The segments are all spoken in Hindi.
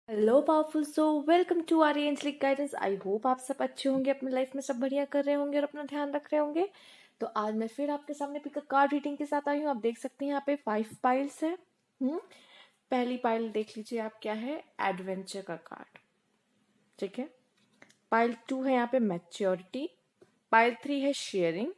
Hello powerful so welcome to our angelic guidance. I hope आप सब अच्छे होंगे, अपनी लाइफ में सब बढ़िया कर रहे होंगे और अपना ध्यान रख रहे होंगे। तो आज मैं फिर आपके सामने पिक कार्ड रीडिंग के साथ आई हूँ। आप देख सकते हैं यहाँ पे 5 पाइल्स है। पहली पाइल देख लीजिए आप, क्या है? एडवेंचर का कार्ड। ठीक है। पाइल 2 है यहाँ पे मैच्योरिटी। पाइल 3 है शेयरिंग।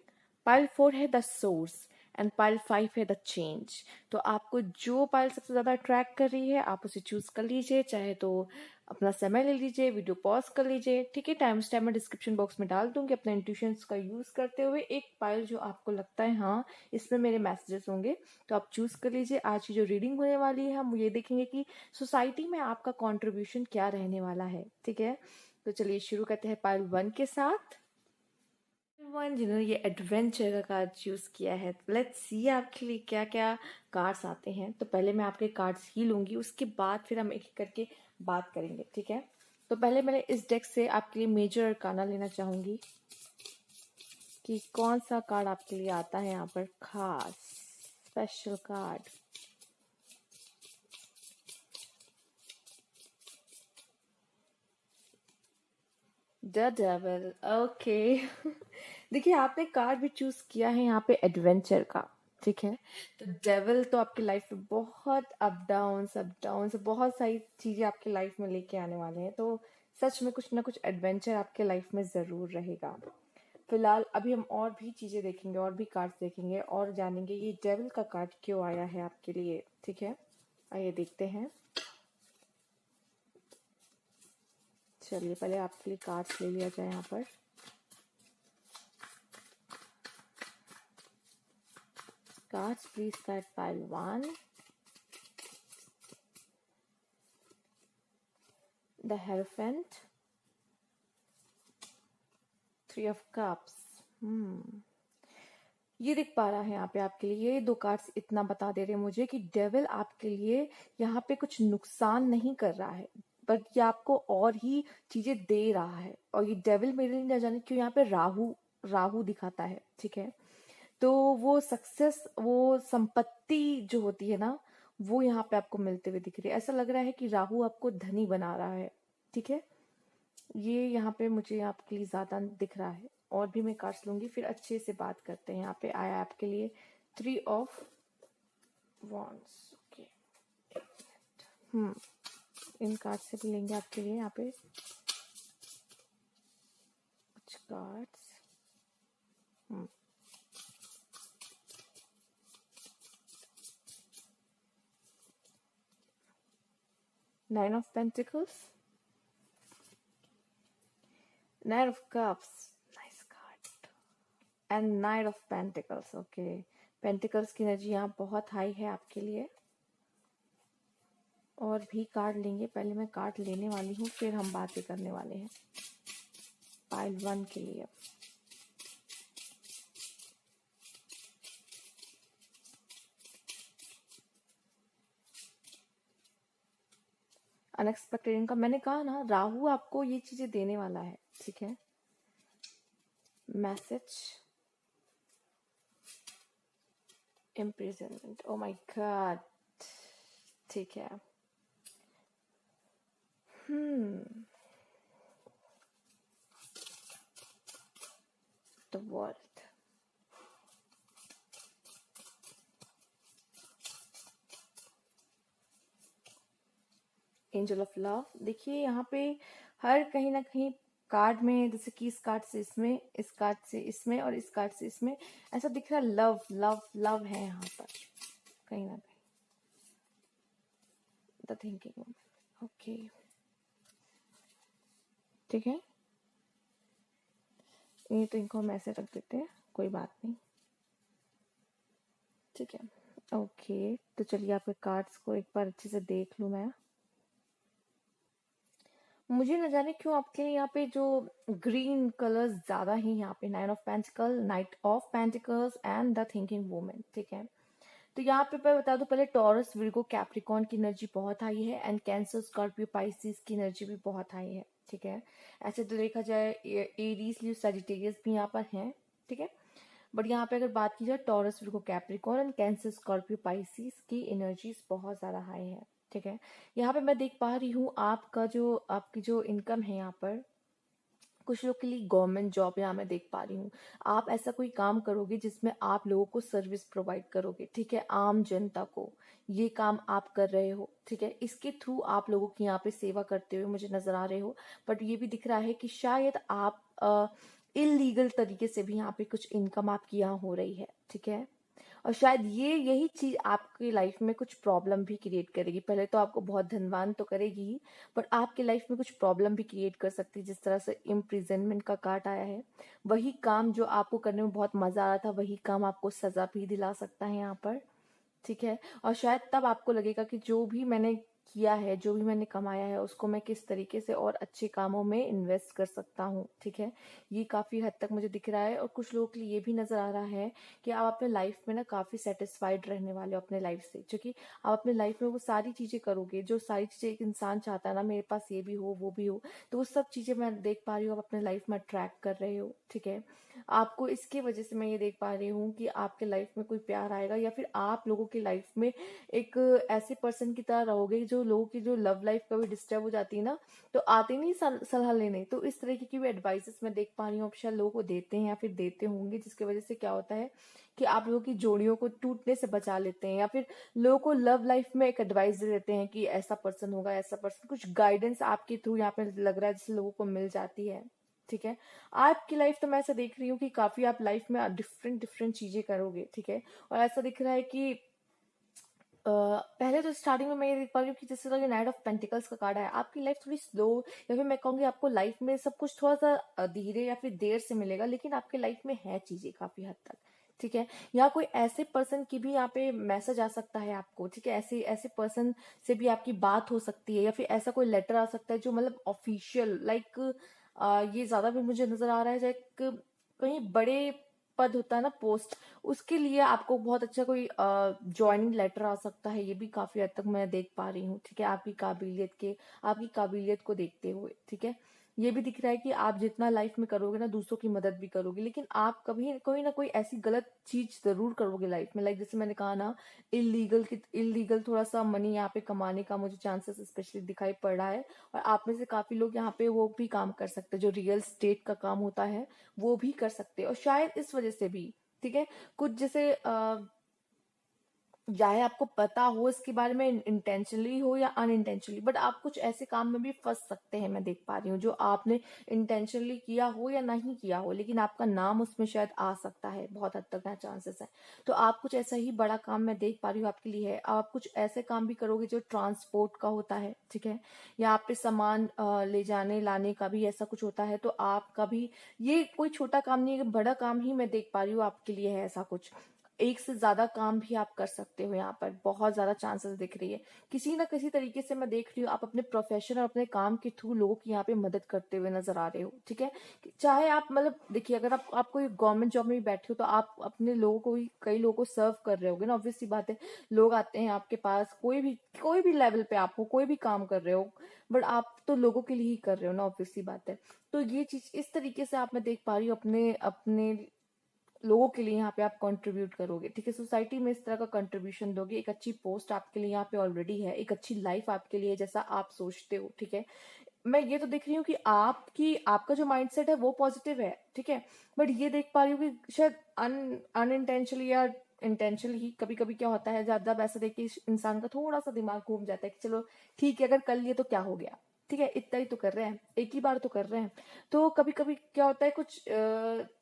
पाइल 4 है द सोर्स एंड पाइल 5 है द चेंज। तो आपको जो पाइल सबसे ज्यादा अट्रैक्ट कर रही है आप उसे चूज कर लीजिए, चाहे तो अपना समय ले लीजिए, वीडियो पॉज कर लीजिए। ठीक है, टाइम स्टैम्प मैं डिस्क्रिप्शन बॉक्स में डाल दूंगी। अपने इंट्यूशंस का यूज करते हुए एक पाइल जो आपको लगता है हाँ इसमें मेरे मैसेजेस होंगे तो आप चूज कर लीजिए। आज की जो रीडिंग होने वाली है हम ये देखेंगे कि सोसाइटी में आपका कॉन्ट्रीब्यूशन क्या रहने वाला है। ठीक है, तो चलिए शुरू करते हैं पाइल 1 के साथ। वन जिन्होंने ये एडवेंचर का कार्ड चूज किया है, लेट्स सी आपके लिए क्या क्या कार्ड्स आते हैं। तो पहले मैं आपके कार्ड्स ही लूंगी, उसके बाद फिर हम एक एक करके बात करेंगे। ठीक है, तो पहले मैंने इस डेक से आपके लिए मेजर अरकाना लेना चाहूंगी कि कौन सा कार्ड आपके लिए आता है यहाँ पर खास special card. The devil, okay. देखिए आपने कार्ड भी चूज किया है यहाँ पे एडवेंचर का। ठीक है, तो डेविल तो आपकी लाइफ में बहुत अप डाउन बहुत सारी चीजें आपकी लाइफ में लेके आने वाले हैं। तो सच में कुछ ना कुछ एडवेंचर आपके लाइफ में जरूर रहेगा। फिलहाल अभी हम और भी चीजें देखेंगे, और भी कार्ड्स देखेंगे और जानेंगे ये डेविल का कार्ड क्यों आया है आपके लिए। ठीक है, आइए देखते हैं। चलिए पहले आपके लिए कार्ड्स ले लिया जाए यहाँ पर। Cards, please start pile 1. The Hierophant. 3 of Cups. ये दिख पा रहा है यहाँ पे आपके लिए। ये दो कार्ड्स इतना बता दे रहे हैं मुझे कि डेविल आपके लिए यहाँ पे कुछ नुकसान नहीं कर रहा है, बट ये आपको और ही चीजें दे रहा है। और ये डेविल मेरे लिए न जाने क्यों यहाँ पे राहु राहु दिखाता है। ठीक है, तो वो सक्सेस, वो संपत्ति जो होती है ना, वो यहाँ पे आपको मिलते हुए दिख रही है। ऐसा लग रहा है कि राहु आपको धनी बना रहा है। ठीक है, ये यहाँ पे मुझे आपके लिए ज्यादा दिख रहा है। और भी मैं कार्ड्स लूंगी, फिर अच्छे से बात करते हैं। यहाँ पे आया आपके लिए 3 of wands. Okay, in card से भी लेंगे आपके लिए यहाँ पे कुछ cards. 9 of Pentacles, 9 of Cups, nice card, and Knight of Pentacles. Okay, pentacles की एनर्जी यहाँ बहुत हाई है आपके लिए। और भी कार्ड लेंगे, पहले मैं कार्ड लेने वाली हूँ फिर हम बातें करने वाले हैं पाइल 1 के लिए। अनएक्सपेक्टेड इनकम, मैंने कहा ना राहु आपको ये चीजें देने वाला है। ठीक है, message imprisonment, O my God. ठीक है, the world, angel of love. देखिए यहाँ पे हर कहीं ना कहीं कार्ड में, जैसे कि इस कार्ड से इसमें, इस कार्ड से इसमें और इस कार्ड से इसमें, ऐसा दिख रहा है लव लव लव है यहाँ पर कहीं ना कहीं। The thinking woman, okay. ठीक है, ये तो इनको हम ऐसे रख देते हैं, कोई बात नहीं। ठीक है, ओके। तो चलिए आपके कार्ड्स को एक बार अच्छे से देख लूं मैं। मुझे न जाने क्यों आपके लिए यहाँ पे जो ग्रीन कलर्स ज्यादा ही यहाँ पे, 9 of pentacle, night of pentacles and the thinking woman. ठीक है, तो यहाँ पे मैं बता दूं पहले, टॉरस, विर्गो, कैप्रिकॉर्न की एनर्जी बहुत हाई है एंड कैंसर, स्कॉर्पियो, पाइसिस की एनर्जी भी बहुत हाई है। ठीक है, ऐसे तो देखा जाए एरीज, लीव, सजिटेरियस भी यहाँ पर हैं। ठीक है, बट यहाँ पे अगर बात की जाए taurus, Virgo, Capricorn and cancer, Scorpio, Pisces की एनर्जीज बहुत ज्यादा हाई है। ठीक है। यहाँ पे मैं देख पा रही हूँ आपकी जो इनकम है यहाँ पर, कुछ लोग के लिए गवर्नमेंट जॉब यहाँ मैं देख पा रही हूँ। आप ऐसा कोई काम करोगे जिसमें आप लोगों को सर्विस प्रोवाइड करोगे, ठीक है, आम जनता को। ये काम आप कर रहे हो, ठीक है, इसके थ्रू आप लोगों की यहाँ पे सेवा करते हुए मुझे नजर आ रहे हो। बट ये भी दिख रहा है कि शायद आप इलीगल तरीके से भी यहाँ पे कुछ इनकम आपकी यहाँ हो रही है, ठीक है। और शायद यही चीज आपकी लाइफ में कुछ प्रॉब्लम भी क्रिएट करेगी। पहले तो आपको बहुत धनवान तो करेगी ही, बट आपके लाइफ में कुछ प्रॉब्लम भी क्रिएट कर सकती है। जिस तरह से इम्प्रिजनमेंट का कार्ड आया है, वही काम जो आपको करने में बहुत मजा आ रहा था, वही काम आपको सजा भी दिला सकता है यहाँ पर, ठीक है। और शायद तब आपको लगेगा कि जो भी मैंने किया है, जो भी मैंने कमाया है, उसको मैं किस तरीके से और अच्छे कामों में इन्वेस्ट कर सकता हूँ, ठीक है। ये काफी हद तक मुझे दिख रहा है। और कुछ लोगों के लिए ये भी नजर आ रहा है कि आप अपने लाइफ में ना काफी सेटिस्फाइड रहने वाले हो अपने लाइफ से, क्योंकि आप अपने लाइफ में वो सारी चीजें करोगे जो सारी चीजें एक इंसान चाहता है ना, मेरे पास ये भी हो वो भी हो। तो वो सब चीजें मैं देख पा रही हूँ आप अपने लाइफ में अट्रैक्ट कर रहे हो, ठीक है। आपको इसके वजह से मैं ये देख पा रही हूँ कि आपके लाइफ में कोई प्यार आएगा, या फिर आप लोगों की लाइफ में एक ऐसे पर्सन की तरह रहोगे जो लोगों की जो लव लाइफ कभी डिस्टर्ब हो जाती है ना, तो आते नहीं सलाह लेने। तो इस तरीके की भी एडवाइसेस मैं देख पा रही हूँ आप शायद लोगों को देते हैं या फिर देते होंगे, जिसकी वजह से क्या होता है कि आप लोगों की जोड़ियों को टूटने से बचा लेते हैं, या फिर लोगों को लव लाइफ में एक एडवाइस दे देते हैं कि ऐसा पर्सन होगा, ऐसा पर्सन, कुछ गाइडेंस आपके थ्रू यहाँ पे लग रहा है जैसे लोगों को मिल जाती है, ठीक है। आपकी लाइफ तो मैं ऐसा देख रही हूँ कि काफी आप लाइफ में डिफरेंट डिफरेंट चीजें करोगे, ठीक है। और ऐसा दिख रहा है कि पहले तो स्टार्टिंग में मैं ये देख पा रही हूँ कि जिस तरह नाइट ऑफ पेंटिकल्स का कार्ड है, आपकी लाइफ थोड़ी स्लो, या फिर मैं कहूंगी आपको लाइफ में सब कुछ थोड़ा सा धीरे या फिर देर से मिलेगा, लेकिन आपके लाइफ में है चीजें काफी हद तक, ठीक है। यहाँ कोई ऐसे पर्सन की भी यहाँ पे मैसेज आ सकता है आपको, ठीक है। ऐसे ऐसे पर्सन से भी आपकी बात हो सकती है, या फिर ऐसा कोई लेटर आ सकता है जो मतलब ऑफिशियल, लाइक ये ज्यादा भी मुझे नजर आ रहा है, लाइक कहीं बड़े पद होता है ना, पोस्ट, उसके लिए आपको बहुत अच्छा कोई ज्वाइनिंग लेटर आ सकता है। ये भी काफी हद तक मैं देख पा रही हूँ, ठीक है, आपकी काबिलियत को देखते हुए, ठीक है। ये भी दिख रहा है कि आप जितना लाइफ में करोगे ना, दूसरों की मदद भी करोगे, लेकिन आप कभी कोई ना कोई ऐसी गलत चीज जरूर करोगे लाइफ में, लाइक जैसे मैंने कहा ना, इलीगल थोड़ा सा मनी यहाँ पे कमाने का मुझे चांसेस स्पेशली दिखाई पड़ रहा है। और आप में से काफी लोग यहाँ पे वो भी काम कर सकते हैं जो रियल स्टेट का काम होता है, वो भी कर सकते हैं। और शायद इस वजह से भी, ठीक है, कुछ जैसे चाहे आपको पता हो इसके बारे में इंटेंशनली हो या अनइंटेंशनली, बट आप कुछ ऐसे काम में भी फंस सकते हैं, मैं देख पा रही हूँ, जो आपने इंटेंशनली किया हो या नहीं किया हो, लेकिन आपका नाम उसमें शायद आ सकता है, बहुत हद तक ना चांसेस है। तो आप कुछ ऐसा ही बड़ा काम मैं देख पा रही हूँ आपके लिए है। आप कुछ ऐसे काम भी करोगे जो ट्रांसपोर्ट का होता है, ठीक है, या आप पे सामान ले जाने लाने का भी ऐसा कुछ होता है। तो आपका भी ये कोई छोटा काम नहीं है, बड़ा काम ही मैं देख पा रही हूँ आपके लिए है ऐसा कुछ। एक से ज्यादा काम भी आप कर सकते हो, यहाँ पर बहुत ज्यादा चांसेस दिख रही है। किसी ना किसी तरीके से मैं देख रही हूँ आप अपने प्रोफेशन और अपने काम के थ्रू लोगों की यहाँ पे मदद करते हुए नजर आ रहे हो, ठीक है। चाहे आप मतलब देखिए, अगर आप कोई गवर्नमेंट जॉब में भी बैठे हो, तो आप अपने लोगों को ही, कई लोगों को सर्व कर रहे होगे ना, ऑब्वियस सी बात है। लोग आते हैं आपके पास, कोई भी लेवल पे आप हो, कोई भी काम कर रहे हो, बट आप तो लोगों के लिए ही कर रहे हो ना, ऑब्वियस सी बात है। तो ये चीज इस तरीके से आप मैं देख पा रही हूँ, अपने अपने लोगों के लिए यहाँ पे आप कंट्रीब्यूट करोगे, ठीक है। सोसाइटी में इस तरह का कंट्रीब्यूशन दोगे, एक अच्छी पोस्ट आपके लिए यहाँ पे ऑलरेडी है, एक अच्छी लाइफ आपके लिए जैसा आप सोचते हो, ठीक है। मैं ये तो देख रही हूँ कि आपका जो माइंडसेट है वो पॉजिटिव है, ठीक है। बट ये देख पा रही हूँ कि शायद अनइंटेंशनली या इंटेंशनली ही कभी कभी क्या होता है, ज्यादा पैसा देके इंसान का थोड़ा सा दिमाग घूम जाता है कि चलो ठीक है, अगर कर लिए तो क्या हो गया, ठीक है, इतना ही तो कर रहे हैं, एक ही बार तो कर रहे हैं। तो कभी कभी क्या होता है, कुछ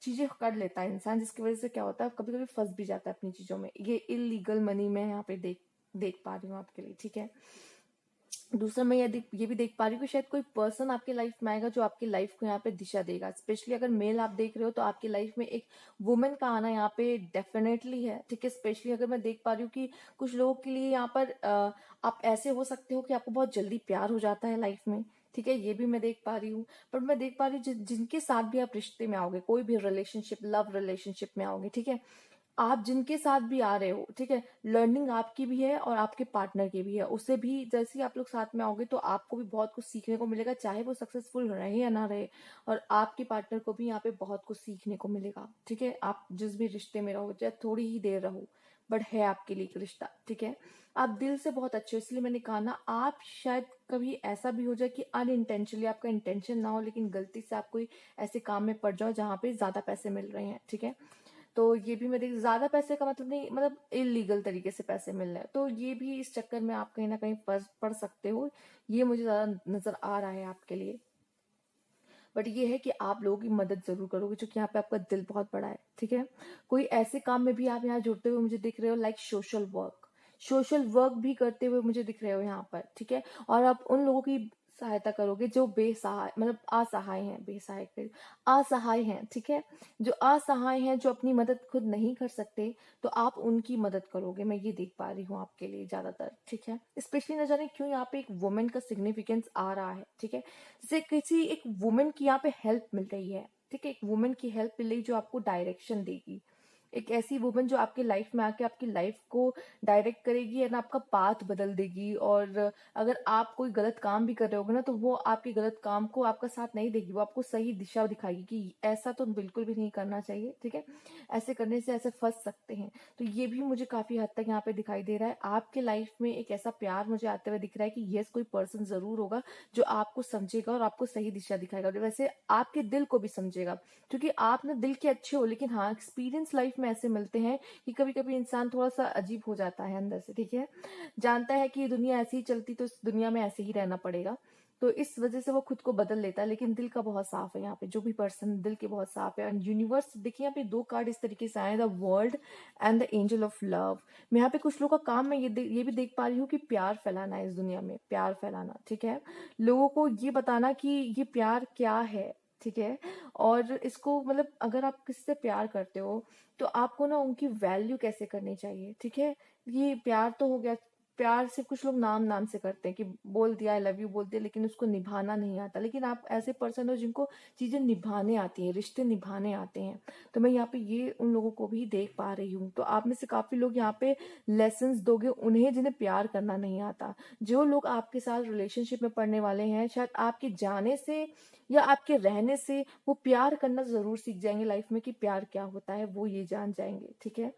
चीजें कर लेता है इंसान, जिसकी वजह से क्या होता है कभी कभी फंस भी जाता है अपनी चीजों में। ये इलीगल मनी में यहाँ पे देख पा रही हूँ आपके लिए, ठीक है। दूसरा मैं ये भी देख पा रही हूँ कि शायद कोई पर्सन आपके लाइफ में आएगा जो आपकी लाइफ को यहाँ पे दिशा देगा। स्पेशली अगर मेल आप देख रहे हो, तो आपकी लाइफ में एक वुमेन का आना यहाँ पे डेफिनेटली है, ठीक है। स्पेशली अगर मैं देख पा रही हूँ कि कुछ लोगों के लिए यहाँ पर आप ऐसे हो सकते हो कि आपको बहुत जल्दी प्यार हो जाता है लाइफ में, ठीक है, ये भी मैं देख पा रही हूँ। पर मैं देख पा रही हूँ जिनके साथ भी आप रिश्ते में आओगे, कोई भी रिलेशनशिप, लव रिलेशनशिप में आओगे, ठीक है, आप जिनके साथ भी आ रहे हो, ठीक है, लर्निंग आपकी भी है और आपके पार्टनर की भी है। उससे भी जैसे ही आप लोग साथ में आओगे, तो आपको भी बहुत कुछ सीखने को मिलेगा, चाहे वो सक्सेसफुल रहे या ना रहे। और आपके पार्टनर को भी यहाँ पे बहुत कुछ सीखने को मिलेगा, ठीक है। आप जिस भी रिश्ते में रहो, चाहे थोड़ी ही देर रहो, बट है आपके लिए एक रिश्ता, ठीक है। आप दिल से बहुत अच्छे हो, इसलिए मैंने कहा ना, आप शायद कभी ऐसा भी हो जाए कि अनइंटेंशनली, आपका इंटेंशन ना हो लेकिन गलती से आप कोई ऐसे काम में पड़ जाओ जहाँ पे ज्यादा पैसे मिल रहे हैं, ठीक है। तो ये भी मैं देख, ज्यादा पैसे का मतलब नहीं, मतलब इलीगल तरीके से पैसे मिल रहे हैं, तो ये भी इस चक्कर में आप कहीं ना कहीं फंस पड़ सकते हो। ये मुझे ज्यादा नजर आ रहा है आपके लिए। बट ये है कि आप लोगों की मदद जरूर करोगे, क्योंकि यहाँ पे आपका दिल बहुत बड़ा है, ठीक है। कोई ऐसे काम में भी आप यहाँ जुड़ते हुए मुझे दिख रहे हो, लाइक सोशल वर्क भी करते हुए मुझे दिख रहे हो यहाँ पर, ठीक है। और आप उन लोगों की सहायता करोगे जो बेसहाय, मतलब असहाय हैं, बेसहाय फिर असहाय हैं, ठीक है। जो असहाय हैं, जो अपनी मदद खुद नहीं कर सकते, तो आप उनकी मदद करोगे, मैं ये देख पा रही हूँ आपके लिए ज्यादातर, ठीक है। स्पेशली न जाने क्यों यहाँ पे एक वुमेन का सिग्निफिकेंस आ रहा है, ठीक है। जैसे किसी एक वुमेन की यहाँ पे हेल्प मिल रही है, ठीक है, एक वुमेन की हेल्प मिल रही जो आपको डायरेक्शन देगी। एक ऐसी वुमन जो आपके लाइफ में आके आपकी लाइफ को डायरेक्ट करेगी एंड आपका पाथ बदल देगी। और अगर आप कोई गलत काम भी कर रहे होगे ना, तो वो आपके गलत काम को आपका साथ नहीं देगी, वो आपको सही दिशा दिखाएगी कि ऐसा तो बिल्कुल भी नहीं करना चाहिए, ठीक है। ऐसे करने से ऐसे फंस सकते हैं। तो ये भी मुझे काफी हद तक यहाँ पे दिखाई दे रहा है। आपके लाइफ में एक ऐसा प्यार मुझे आते हुए दिख रहा है कि यस, कोई पर्सन जरूर होगा जो आपको समझेगा और आपको सही दिशा दिखाएगा, और वैसे आपके दिल को भी समझेगा, क्योंकि आप ना दिल के अच्छे हो। लेकिन हाँ, एक्सपीरियंस लाइफ में ऐसे मिलते हैं कि कभी कभी इंसान थोड़ा सा अजीब हो जाता है अंदर से, ठीक है। जानता है कि ये दुनिया ऐसी ही चलती, तो इस दुनिया में ऐसे ही रहना पड़ेगा, तो इस वजह से वो खुद को बदल लेता है। लेकिन दिल का बहुत साफ है यहाँ पे, जो भी पर्सन दिल के बहुत साफ है। एंड यूनिवर्स देखिए, यहाँ पे दो कार्ड इस तरीके से आए, the world and the angel of love. मैं यहाँ पे कुछ लोगों का काम मैं ये भी देख पा रही हूँ कि प्यार फैलाना है इस दुनिया में, प्यार फैलाना, ठीक है। लोगों को ये बताना कि ये प्यार क्या है, ठीक है। और इसको मतलब अगर आप किसी से प्यार करते हो, तो आपको ना उनकी वैल्यू कैसे करनी चाहिए, ठीक है। ये प्यार तो हो गया, प्यार सिर्फ कुछ लोग नाम नाम से करते हैं कि बोल दिया आई लव यू बोल दिया, लेकिन उसको निभाना नहीं आता। लेकिन आप ऐसे पर्सन हो जिनको चीजें निभाने आती हैं, रिश्ते निभाने आते हैं। तो मैं यहाँ पे ये उन लोगों को भी देख पा रही हूँ। तो आप में से काफी लोग यहाँ पे लेसन्स दोगे उन्हें जिन्हें प्यार करना नहीं आता। जो लोग आपके साथ रिलेशनशिप में पढ़ने वाले हैं, शायद आपके जाने से या आपके रहने से वो प्यार करना जरूर सीख जाएंगे लाइफ में, कि प्यार क्या होता है वो ये जान जाएंगे, ठीक है।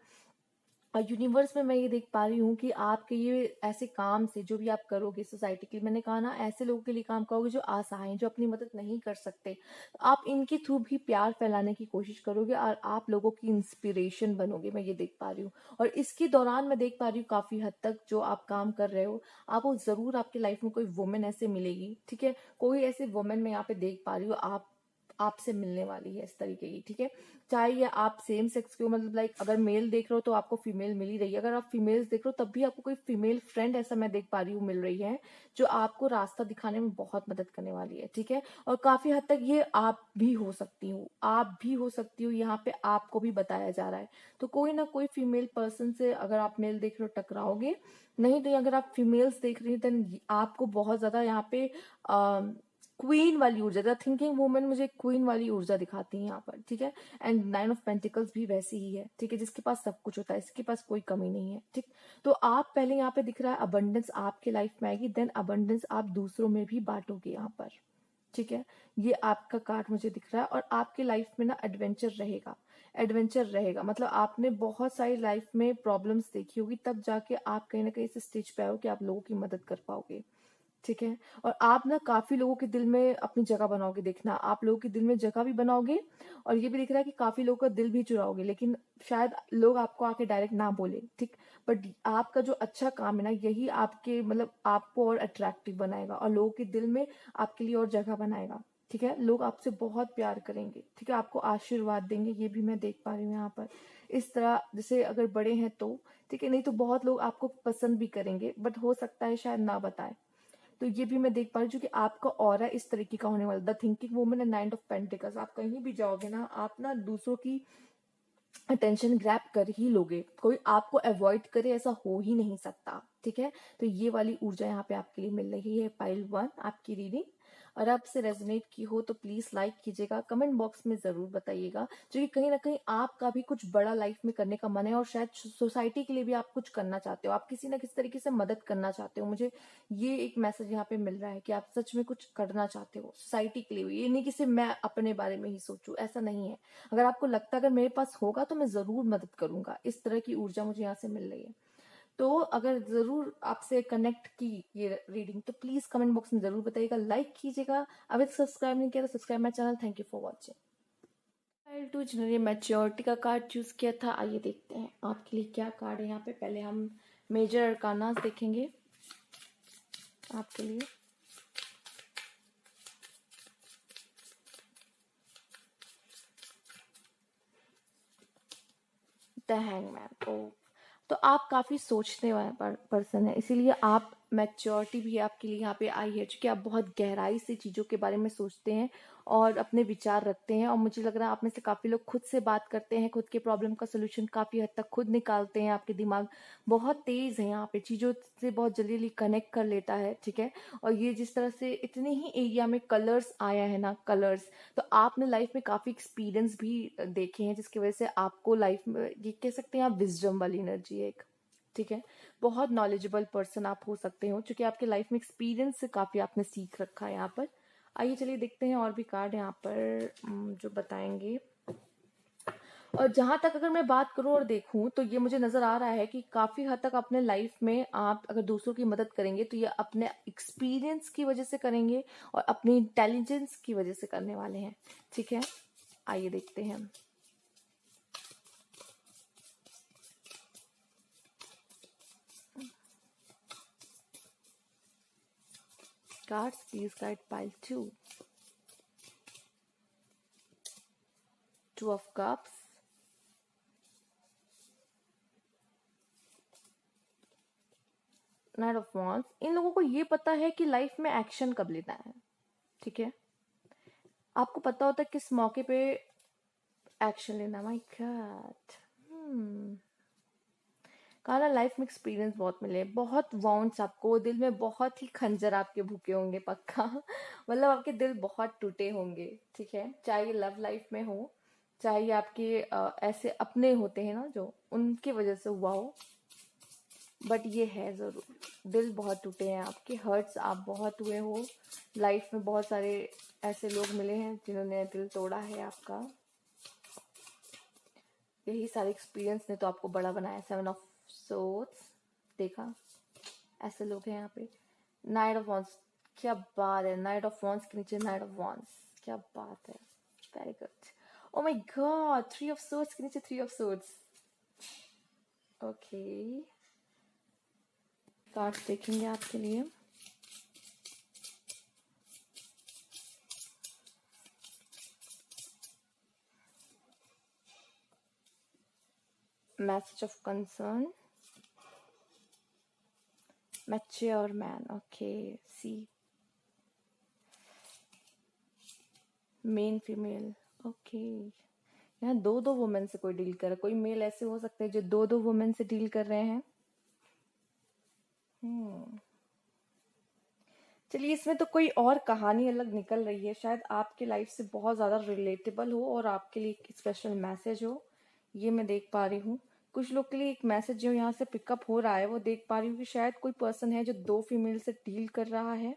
और यूनिवर्स में मैं ये देख पा रही हूँ कि आपके ये ऐसे काम से जो भी आप करोगे सोसाइटी के लिए, मैंने कहा ना, ऐसे लोगों के लिए काम करोगे जो असहाय हैं, जो अपनी मदद नहीं कर सकते, तो आप इनके थ्रू भी प्यार फैलाने की कोशिश करोगे और आप लोगों की इंस्पिरेशन बनोगे, मैं ये देख पा रही हूँ। और इसके दौरान मैं देख पा रही हूँ काफी हद तक जो आप काम कर रहे हो, आपको जरूर आपकी लाइफ में कोई वुमेन ऐसे मिलेगी, ठीक है। कोई ऐसे वुमेन मैं यहाँ पे देख पा रही हूँ आपसे मिलने वाली है इस तरीके की, ठीक है। चाहे ये आप सेम सेक्स के हो, मतलब लाइक अगर मेल देख रहे हो तो आपको फीमेल मिल ही रही है, अगर आप फीमेल्स देख रहे हो तब भी आपको कोई फीमेल फ्रेंड ऐसा मैं देख पा रही हूँ मिल रही है, जो आपको रास्ता दिखाने में बहुत मदद करने वाली है, ठीक है। और काफी हद तक ये आप भी हो सकती हो, आप भी हो सकती हो, यहाँ पे आपको भी बताया जा रहा है। तो कोई ना कोई फीमेल पर्सन से अगर आप मेल देख रहे हो टकराओगे, नहीं तो अगर आप फीमेल्स देख रही हैं देन आपको बहुत ज्यादा यहाँ पे क्वीन वाली ऊर्जा, द थिंकिंग वुमन मुझे क्वीन वाली ऊर्जा दिखाती है यहाँ पर, ठीक है। एंड 9 ऑफ पेंटिकल्स भी वैसी ही है, ठीक है, जिसके पास सब कुछ होता है, इसके पास कोई कमी नहीं है, ठीक। तो आप पहले यहाँ पे दिख रहा है अबंडेंस आपके लाइफ में आएगी, देन अबंडेंस आप दूसरों में भी बांटोगे यहाँ पर, ठीक है। ये आपका कार्ड मुझे दिख रहा है। और आपके लाइफ में ना एडवेंचर रहेगा, एडवेंचर रहेगा, मतलब आपने बहुत सारी लाइफ में प्रॉब्लम्स देखी होगी, तब जाके आप कहीं ना कहीं इस स्टेज पे आओ कि आप लोगों की मदद कर पाओगे, ठीक है। और आप ना काफी लोगों के दिल में अपनी जगह बनाओगे, देखना आप लोगों के दिल में जगह भी बनाओगे। और ये भी दिख रहा है कि काफी लोगों का दिल भी चुराओगे, लेकिन शायद लोग आपको आके डायरेक्ट ना बोले, ठीक। बट आपका जो अच्छा काम है ना, यही आपके मतलब आपको और अट्रैक्टिव बनाएगा और लोगों के दिल में आपके लिए और जगह बनाएगा, ठीक है। लोग आपसे बहुत प्यार करेंगे, ठीक है, आपको आशीर्वाद देंगे, ये भी मैं देख पा रही हूँ यहाँ पर। इस तरह जैसे अगर बड़े हैं तो ठीक है, नहीं तो बहुत लोग आपको पसंद भी करेंगे, बट हो सकता है शायद ना बताए। तो ये भी मैं देख पा रही हूँ कि आपका ऑरा इस तरीके का होने वाला, the thinking woman and 9 of pentacles. आप कहीं भी जाओगे ना, आप ना दूसरों की अटेंशन ग्रैब कर ही लोगे, कोई आपको अवॉइड करे ऐसा हो ही नहीं सकता, ठीक है। तो ये वाली ऊर्जा यहाँ पे आपके लिए मिल रही है, पाइल 1 आपकी रीडिंग। और आपसे रेजोनेट की हो तो प्लीज लाइक कीजिएगा, कमेंट बॉक्स में जरूर बताइएगा, जो कि कहीं ना कहीं आपका भी कुछ बड़ा लाइफ में करने का मन है और शायद सोसाइटी के लिए भी आप कुछ करना चाहते हो, आप किसी ना किसी तरीके से मदद करना चाहते हो। मुझे ये एक मैसेज यहाँ पे मिल रहा है कि आप सच में कुछ करना चाहते हो सोसाइटी के लिए, ये नहीं कि सिर्फ मैं अपने बारे में ही सोचूं, ऐसा नहीं है। अगर आपको लगता है अगर मेरे पास होगा तो मैं जरूर मदद करूंगा, इस तरह की ऊर्जा मुझे यहाँ से मिल रही है। तो अगर ज़रूर आपसे कनेक्ट की ये रीडिंग तो प्लीज़ कमेंट बॉक्स में ज़रूर बताइएगा, लाइक कीजिएगा। अभी तक सब्सक्राइब नहीं किया तो subscribe my channel. Thank you for watching. Pile two जिन्होंने मैच्योरिटी का कार्ड चूज़ किया था, आइए देखते हैं आपके लिए क्या कार्ड है यहाँ पे। पहले हम मेजर अरकानास देखेंगे आपके लिए। The hangman. ओ, तो आप काफ़ी सोचने वाले पर्सन है, इसीलिए आप मैच्योरिटी भी आपके लिए यहाँ पे आई है, क्योंकि आप बहुत गहराई से चीज़ों के बारे में सोचते हैं और अपने विचार रखते हैं। और मुझे लग रहा है आप में से काफ़ी लोग खुद से बात करते हैं, खुद के प्रॉब्लम का सोल्यूशन काफ़ी हद तक खुद निकालते हैं। आपके दिमाग बहुत तेज़ है, यहाँ पे चीज़ों से बहुत जल्दी जल्दी कनेक्ट कर लेता है, ठीक है। और ये जिस तरह से इतने ही एरिया में कलर्स आया है ना, कलर्स, तो आपने लाइफ में काफ़ी एक्सपीरियंस भी देखे हैं, जिसकी वजह से आपको लाइफ में ये कह सकते हैं आप विजडम वाली एनर्जी है एक, ठीक है। बहुत नॉलेजेबल पर्सन आप हो सकते हो, क्योंकि आपके लाइफ में एक्सपीरियंस से काफ़ी आपने सीख रखा है यहाँ पर। आइए चलिए देखते हैं और भी कार्ड यहाँ पर जो बताएंगे। और जहाँ तक अगर मैं बात करूँ और देखूँ तो ये मुझे नज़र आ रहा है कि काफ़ी हद तक अपने लाइफ में आप अगर दूसरों की मदद करेंगे तो ये अपने एक्सपीरियंस की वजह से करेंगे और अपनी इंटेलिजेंस की वजह से करने वाले हैं, ठीक है। आइए देखते हैं। Cards, please guide pile 2. Two of Cups. Knight of Wands. इन लोगों को ये पता है कि लाइफ में एक्शन कब लेना है, ठीक है। आपको पता होता है किस मौके पे एक्शन लेना। माय गॉड, कहा लाइफ में एक्सपीरियंस बहुत मिले, बहुत वाउंड्स आपको, दिल में बहुत ही खंजर आपके भूखे होंगे पक्का। मतलब आपके दिल बहुत टूटे होंगे, ठीक है। चाहे ये लव लाइफ में हो, चाहे ये आपके ऐसे अपने होते हैं ना जो उनकी वजह से हुआ हो, बट ये है ज़रूर, दिल बहुत टूटे हैं आपके, हर्ट्स आप बहुत हुए हो। लाइफ में बहुत सारे ऐसे लोग मिले हैं जिन्होंने दिल तोड़ा है आपका। यही सारे एक्सपीरियंस ने तो आपको बड़ा बनाया। 7 ऑफ सोर्ड्स देखा, ऐसे लोग हैं यहाँ पे। नाइट ऑफ वॉन्स, क्या बात है, नाइट ऑफ वॉन्स के नीचे नाइट ऑफ वॉन्स, क्या बात है, very good. O my God, 3 of swords के नीचे 3 ऑफ सोर्ड्स। ओके, कार्ड्स देखेंगे आपके लिए। Message of concern, mature man, okay, see, men female, okay. यहाँ दो दो वुमेन से कोई डील कर रहा है, कोई मेल ऐसे हो सकते हैं जो दो दो वुमेन से डील कर रहे हैं। चलिए, इसमें तो कोई और कहानी अलग निकल रही है, शायद आपके लाइफ से बहुत ज़्यादा रिलेटेबल हो और आपके लिए एक स्पेशल मैसेज हो, ये मैं देख पा रही हूँ। कुछ लोग के लिए एक मैसेज जो यहाँ से पिकअप हो रहा है वो देख पा रही हूँ कि शायद कोई पर्सन है जो दो फीमेल से डील कर रहा है,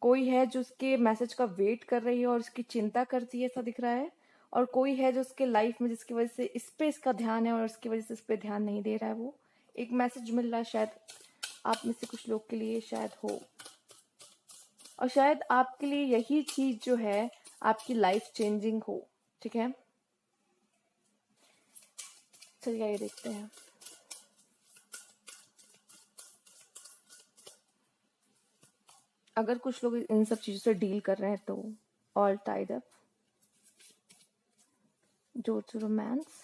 कोई है जो उसके मैसेज का वेट कर रही है और उसकी चिंता करती है, ऐसा दिख रहा है। और कोई है जो उसके लाइफ में जिसकी वजह से इस पे इसका ध्यान है और उसकी वजह से इस पे ध्यान नहीं दे रहा है। वो एक मैसेज मिल रहा है, शायद आप में से कुछ लोग के लिए शायद हो, और शायद आपके लिए यही चीज जो है आपकी लाइफ चेंजिंग हो, ठीक है। चलिए आइए देखते हैं। अगर कुछ लोग इन सब चीजों से डील कर रहे हैं तो all tied up, door to romance,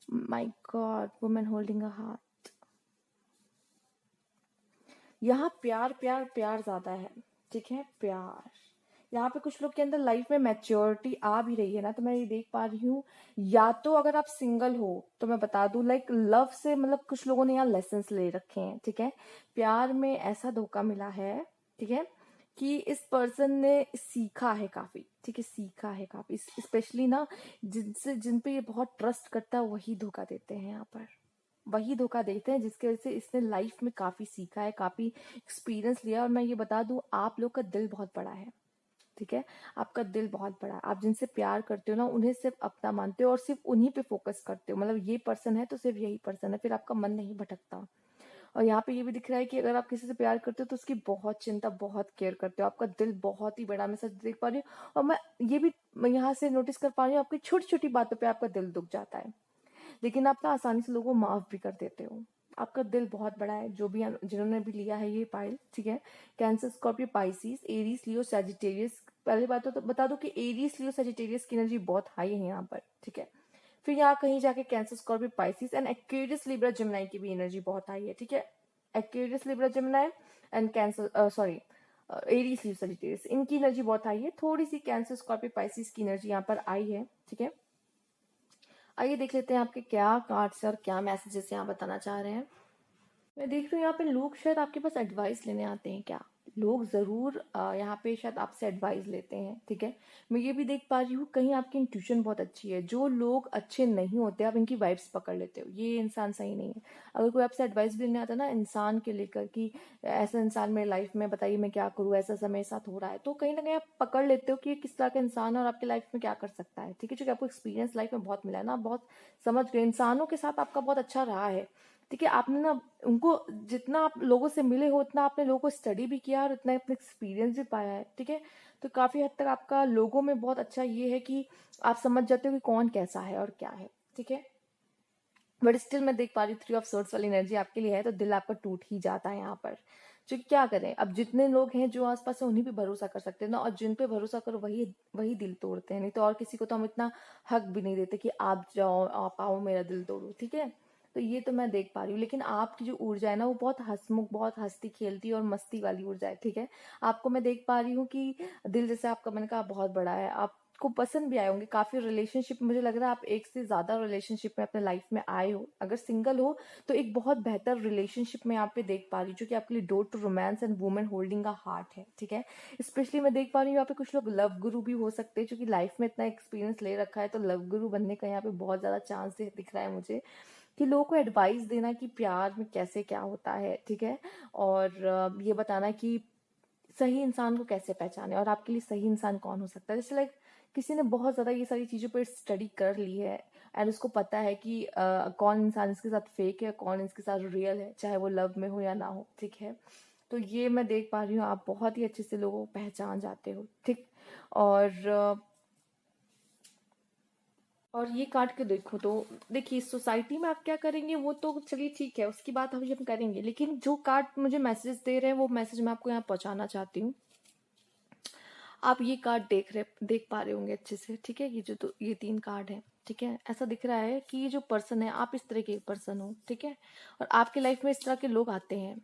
my god, women holding a heart. यहाँ प्यार प्यार प्यार ज्यादा है, ठीक है, प्यार। यहाँ पे कुछ लोग के अंदर लाइफ में मैच्योरिटी आ भी रही है ना, तो मैं ये देख पा रही हूँ। या तो अगर आप सिंगल हो तो मैं बता दूं, लाइक लव से मतलब कुछ लोगों ने यहाँ लेसन ले रखे हैं, ठीक है। प्यार में ऐसा धोखा मिला है, ठीक है, कि इस पर्सन ने सीखा है काफी, ठीक है, सीखा है काफी। स्पेशली ना जिन पे ये बहुत ट्रस्ट करता है वही धोखा देते हैं यहाँ पर, वही धोखा देते हैं जिसकी वजह से इसने लाइफ में काफी सीखा है, काफी एक्सपीरियंस लिया। और मैं ये बता दूं, आप लोग का दिल बहुत बड़ा है, ठीक है। आपका दिल बहुत बड़ा है, आप जिनसे प्यार करते हो ना उन्हें सिर्फ अपना मानते हो और सिर्फ उन्हीं पे फोकस करते हो, मतलब ये पर्सन है तो सिर्फ यही पर्सन है, फिर आपका मन नहीं भटकता। और यहाँ पे ये भी दिख रहा है कि अगर आप किसी से प्यार करते हो तो उसकी बहुत चिंता, बहुत केयर करते हो, आपका दिल बहुत ही बड़ा, मैं सच देख पा रही हूँ। और मैं यहाँ से नोटिस कर पा रही हूँ आपकी छोटी छोटी बातों पे आपका दिल दुख जाता है, लेकिन आप ना आसानी से लोगों को माफ भी कर देते हो। आपका दिल बहुत बड़ा है, जो भी जिन्होंने भी लिया है ये पाइल, ठीक है। कैंसर, स्कॉर्पियो, पाइसिस, एरीज, लियो, सैजिटेरियस। पहले बात तो बता दो कि एरीज, लियो, सैजिटेरियस की एनर्जी बहुत हाई है यहाँ पर, ठीक है। फिर यहाँ कहीं जाके cancer, Scorpio, Pisces and Aquarius, Libra, Gemini की भी एनर्जी बहुत हाई है, ठीक है। Aquarius, Libra, Gemini and cancer, sorry, Aries, Leo, Sagittarius, इनकी एनर्जी बहुत हाई है। थोड़ी सी कैंसर, स्कॉर्पियो, पाइसिस की एनर्जी यहाँ पर आई है, ठीक है। आइए देख लेते हैं आपके क्या कार्ड्स और क्या मैसेजेस यहाँ बताना चाह रहे हैं। मैं देख रही हूँ यहाँ पे लोग शायद आपके पास एडवाइस लेने आते हैं क्या। लोग जरूर यहाँ पे शायद आपसे एडवाइस लेते हैं, ठीक है। मैं ये भी देख पा रही हूँ कहीं आपकी इंट्यूशन बहुत अच्छी है। जो लोग अच्छे नहीं होते आप इनकी वाइब्स पकड़ लेते हो, ये इंसान सही नहीं है। अगर कोई आपसे एडवाइस भी लेने आता है ना इंसान के लेकर कि ऐसा इंसान मेरे लाइफ में, बताइए मैं क्या करूँ, ऐसा समय मेरे साथ हो रहा है, तो कहीं ना कहीं आप पकड़ लेते हो कि ये किस तरह का इंसान है और आपकी लाइफ में क्या कर सकता है, ठीक है। क्योंकि आपको एक्सपीरियंस लाइफ में बहुत मिला है ना, आप बहुत समझ गए, इंसानों के साथ आपका बहुत अच्छा रहा है, ठीक है। आपने ना उनको, जितना आप लोगों से मिले हो उतना आपने लोगों को स्टडी भी किया और उतना अपने एक्सपीरियंस भी पाया है, ठीक है। तो काफी हद तक आपका लोगों में बहुत अच्छा ये है कि आप समझ जाते हो कि कौन कैसा है और क्या है, ठीक है। बट स्टिल मैं देख पा रही हूँ 3 ऑफ सोर्ड्स वाली एनर्जी आपके लिए है, तो दिल आपका टूट ही जाता है यहाँ पर। क्योंकि क्या करें, अब जितने लोग हैं जो आसपास है उन्हीं पे भरोसा कर सकते हैं ना, और जिन पे भरोसा करो वही वही दिल तोड़ते हैं, नहीं तो और किसी को तो हम इतना हक भी नहीं देते कि आप जाओ, आप आओ मेरा दिल तोड़ो, ठीक है। तो ये तो मैं देख पा रही हूँ, लेकिन आपकी जो ऊर्जा है ना वो बहुत हंसमुख, बहुत हंसती खेलती और मस्ती वाली ऊर्जा है, ठीक है। आपको मैं देख पा रही हूँ कि दिल जैसे आपका, मैंने कहा, बहुत बड़ा है। आपको पसंद भी आए होंगे काफी रिलेशनशिप, मुझे लग रहा है आप एक से ज्यादा रिलेशनशिप में अपने लाइफ में आए हो। अगर सिंगल हो तो एक बहुत बेहतर रिलेशनशिप में यहाँ पे देख पा रही हूँ, जो कि आपके लिए door to romance and women holding a heart है, ठीक है। स्पेशली मैं देख पा रही हूँ यहाँ पे कुछ लोग लव गुरु भी हो सकते हैं, क्योंकि लाइफ में इतना एक्सपीरियंस ले रखा है, तो लव गुरु बनने का यहाँ पे बहुत ज्यादा चांस दिख रहा है मुझे, कि लोगों को एडवाइस देना कि प्यार में कैसे क्या होता है, ठीक है। और ये बताना कि सही इंसान को कैसे पहचाने और आपके लिए सही इंसान कौन हो सकता है। जैसे लाइक किसी ने बहुत ज्यादा ये सारी चीजों पर स्टडी कर ली है एंड उसको पता है कि कौन इंसान इसके साथ फेक है, कौन इसके साथ रियल है, चाहे वो लव में हो या ना हो, ठीक है। तो ये मैं देख पा रही हूँ आप बहुत ही अच्छे से लोगों को पहचान जाते हो, ठीक। और और ये काट के देखो तो देखिए सोसाइटी में आप क्या करेंगे वो तो चलिए ठीक है, उसकी बात अभी हम करेंगे, लेकिन जो कार्ड मुझे मैसेज दे रहे हैं वो मैसेज मैं आपको यहाँ पहुंचाना चाहती हूँ। आप ये कार्ड देख पा रहे होंगे अच्छे से, ठीक है। ये जो तो ये 3 कार्ड है, ठीक है। ऐसा दिख रहा है कि ये जो पर्सन है आप इस तरह के पर्सन हो, ठीक है। और आपके लाइफ में इस तरह के लोग आते हैं,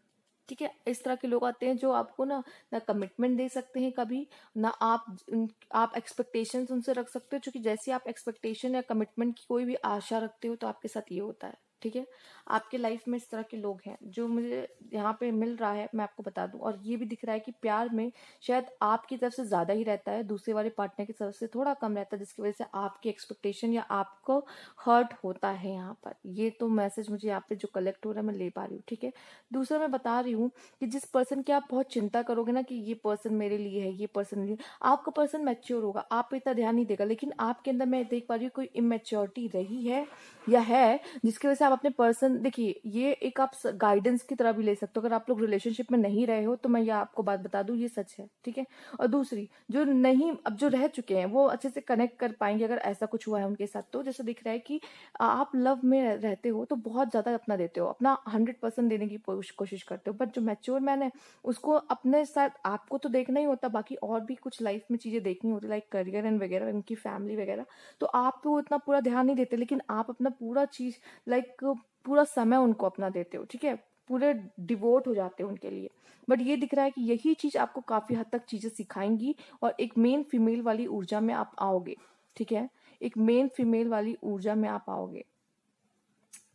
ठीक है। इस तरह के लोग आते हैं जो आपको ना कमिटमेंट दे सकते हैं कभी, ना आप एक्सपेक्टेशंस उनसे रख सकते हो, क्योंकि जैसी आप एक्सपेक्टेशन या कमिटमेंट की कोई भी आशा रखते हो तो आपके साथ ये होता है, ठीक है। आपके लाइफ में इस तरह के लोग हैं जो मुझे यहाँ पे मिल रहा है, मैं आपको बता दूं। और ये भी दिख रहा है कि प्यार में शायद आपकी तरफ से ज्यादा ही रहता है, दूसरे वाले पार्टनर की तरफ से थोड़ा कम रहता है, जिसकी वजह से आपकी एक्सपेक्टेशन या आपको हर्ट होता है यहाँ पर। ये तो मैसेज मुझे यहाँ पे जो कलेक्ट हो रहा है मैं ले पा रही हूँ, ठीक है। दूसरा मैं बता रही हूँ कि जिस पर्सन की आप बहुत चिंता करोगे ना कि ये पर्सन मेरे लिए है, ये पर्सन लिए, आपका पर्सन मैच्योर होगा, आप पे इतना ध्यान नहीं देगा, लेकिन आपके अंदर मैं देख पा रही हूँ कोई इमेच्योरिटी रही है या है, जिसकी वजह से आप अपने पर्सन, देखिए ये एक आप गाइडेंस की तरह भी ले सकते हो। अगर आप लोग रिलेशनशिप में नहीं रहे हो तो मैं ये आपको बात बता दूं, ये सच है, ठीक है। और दूसरी जो नहीं, अब जो रह चुके हैं वो अच्छे से कनेक्ट कर पाएंगे अगर ऐसा कुछ हुआ है उनके साथ। तो जैसे दिख रहा है कि आप लव में रहते हो तो बहुत ज्यादा अपना देते हो, अपना 100% देने की कोशिश करते हो, बट जो मैच्योर मैन है उसको अपने साथ आपको तो देखना ही होता, बाकी और भी कुछ लाइफ में चीजें देखनी होती, लाइक करियर एंड वगैरह, उनकी फैमिली वगैरह। तो आप तो इतना पूरा ध्यान नहीं देते, लेकिन आप अपना पूरा चीज, लाइक पूरा समय उनको अपना देते हो, ठीक है। पूरे डिवोट हो जाते हो उनके लिए। बट ये दिख रहा है कि यही चीज आपको काफी हद तक चीजें सिखाएंगी और एक मेन फीमेल वाली ऊर्जा में आप आओगे, ठीक है। एक मेन फीमेल वाली ऊर्जा में आप आओगे,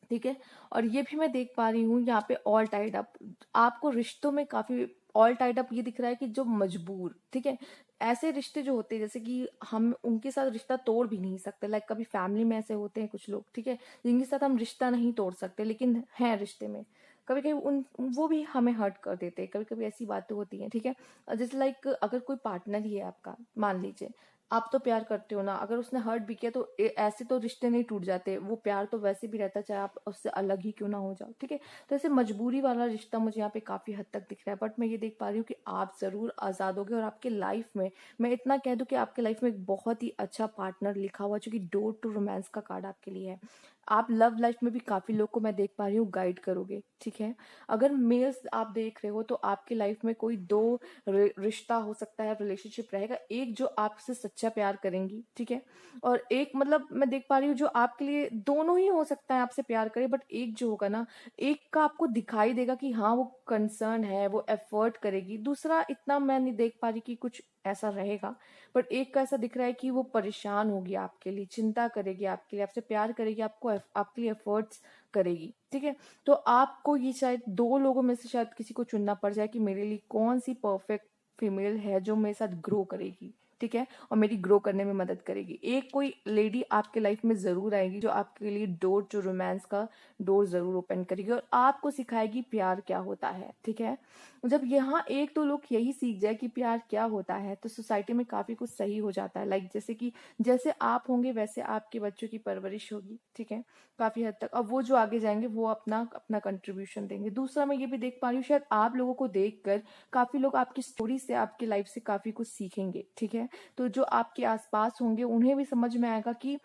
ठीक है। और ये भी मैं देख पा रही हूँ यहाँ पे ऑल टाइड अप, आपको रिश्तों में काफी ऑल टाइड अप ये दिख रहा है कि जो मजबूर, ठीक है। ऐसे रिश्ते जो होते हैं जैसे कि हम उनके साथ रिश्ता तोड़ भी नहीं सकते, लाइक कभी फैमिली में ऐसे होते हैं कुछ लोग, ठीक है, जिनके साथ हम रिश्ता नहीं तोड़ सकते लेकिन हैं रिश्ते में, कभी कभी उन वो भी हमें हर्ट कर देते हैं, कभी कभी ऐसी बातें होती हैं, ठीक है। जैसे लाइक अगर कोई पार्टनर ही है आपका, मान लीजिए आप तो प्यार करते हो ना, अगर उसने हर्ट भी किया तो ऐसे तो रिश्ते नहीं टूट जाते, वो प्यार तो वैसे भी रहता है, चाहे आप उससे अलग ही क्यों ना हो जाओ, ठीक है। तो ऐसे मजबूरी वाला रिश्ता मुझे यहाँ पे काफी हद तक दिख रहा है, बट मैं ये देख पा रही हूँ कि आप जरूर आजाद होगे, और आपके लाइफ में मैं इतना कह दूं कि आपके लाइफ में एक बहुत ही अच्छा पार्टनर लिखा हुआ, जो कि डोर टू रोमांस का कार्ड आपके लिए है। आप लव लाइफ में भी काफी लोग को मैं देख पा रही हूँ गाइड करोगे, ठीक है। अगर मेल्स आप देख रहे हो तो आपकी लाइफ में कोई दो रिश्ता हो सकता है, रिलेशनशिप रहेगा, एक जो आपसे सच्चा प्यार करेंगी, ठीक है, और एक मतलब मैं देख पा रही हूँ जो आपके लिए, दोनों ही हो सकता है आपसे प्यार करे, बट एक जो होगा ना, एक का आपको दिखाई देगा कि हाँ वो कंसर्न है, वो एफर्ट करेगी, दूसरा इतना मैं नहीं देख पा रही कि कुछ ऐसा रहेगा। बट एक का ऐसा दिख रहा है कि वो परेशान होगी आपके लिए, चिंता करेगी आपके लिए, आपसे प्यार करेगी, आपको आपके लिए एफर्ट्स करेगी, ठीक है। तो आपको ये शायद दो लोगों में से शायद किसी को चुनना पड़ जाए कि मेरे लिए कौन सी परफेक्ट फीमेल है जो मेरे साथ ग्रो करेगी, ठीक है, और मेरी ग्रो करने में मदद करेगी। एक कोई लेडी आपके लाइफ में जरूर आएगी जो आपके लिए डोर टू रोमांस का डोर जरूर ओपन करेगी, और आपको सिखाएगी प्यार क्या होता है, ठीक है। जब यहाँ एक दो लोग यही सीख जाए कि प्यार क्या होता है, तो सोसाइटी में काफी कुछ सही हो जाता है। लाइक जैसे कि जैसे आप होंगे वैसे आपके बच्चों की परवरिश होगी, ठीक है, काफी हद तक। अब वो जो आगे जाएंगे वो अपना अपना कंट्रीब्यूशन देंगे। दूसरा मैं ये भी देख पा रही हूँ, शायद आप लोगों को देखकर काफी लोग आपकी स्टोरी से, आपकी लाइफ से काफी कुछ सीखेंगे, ठीक है। तो जो आपके आसपास होंगे उन्हें भी समझ में आएगा कि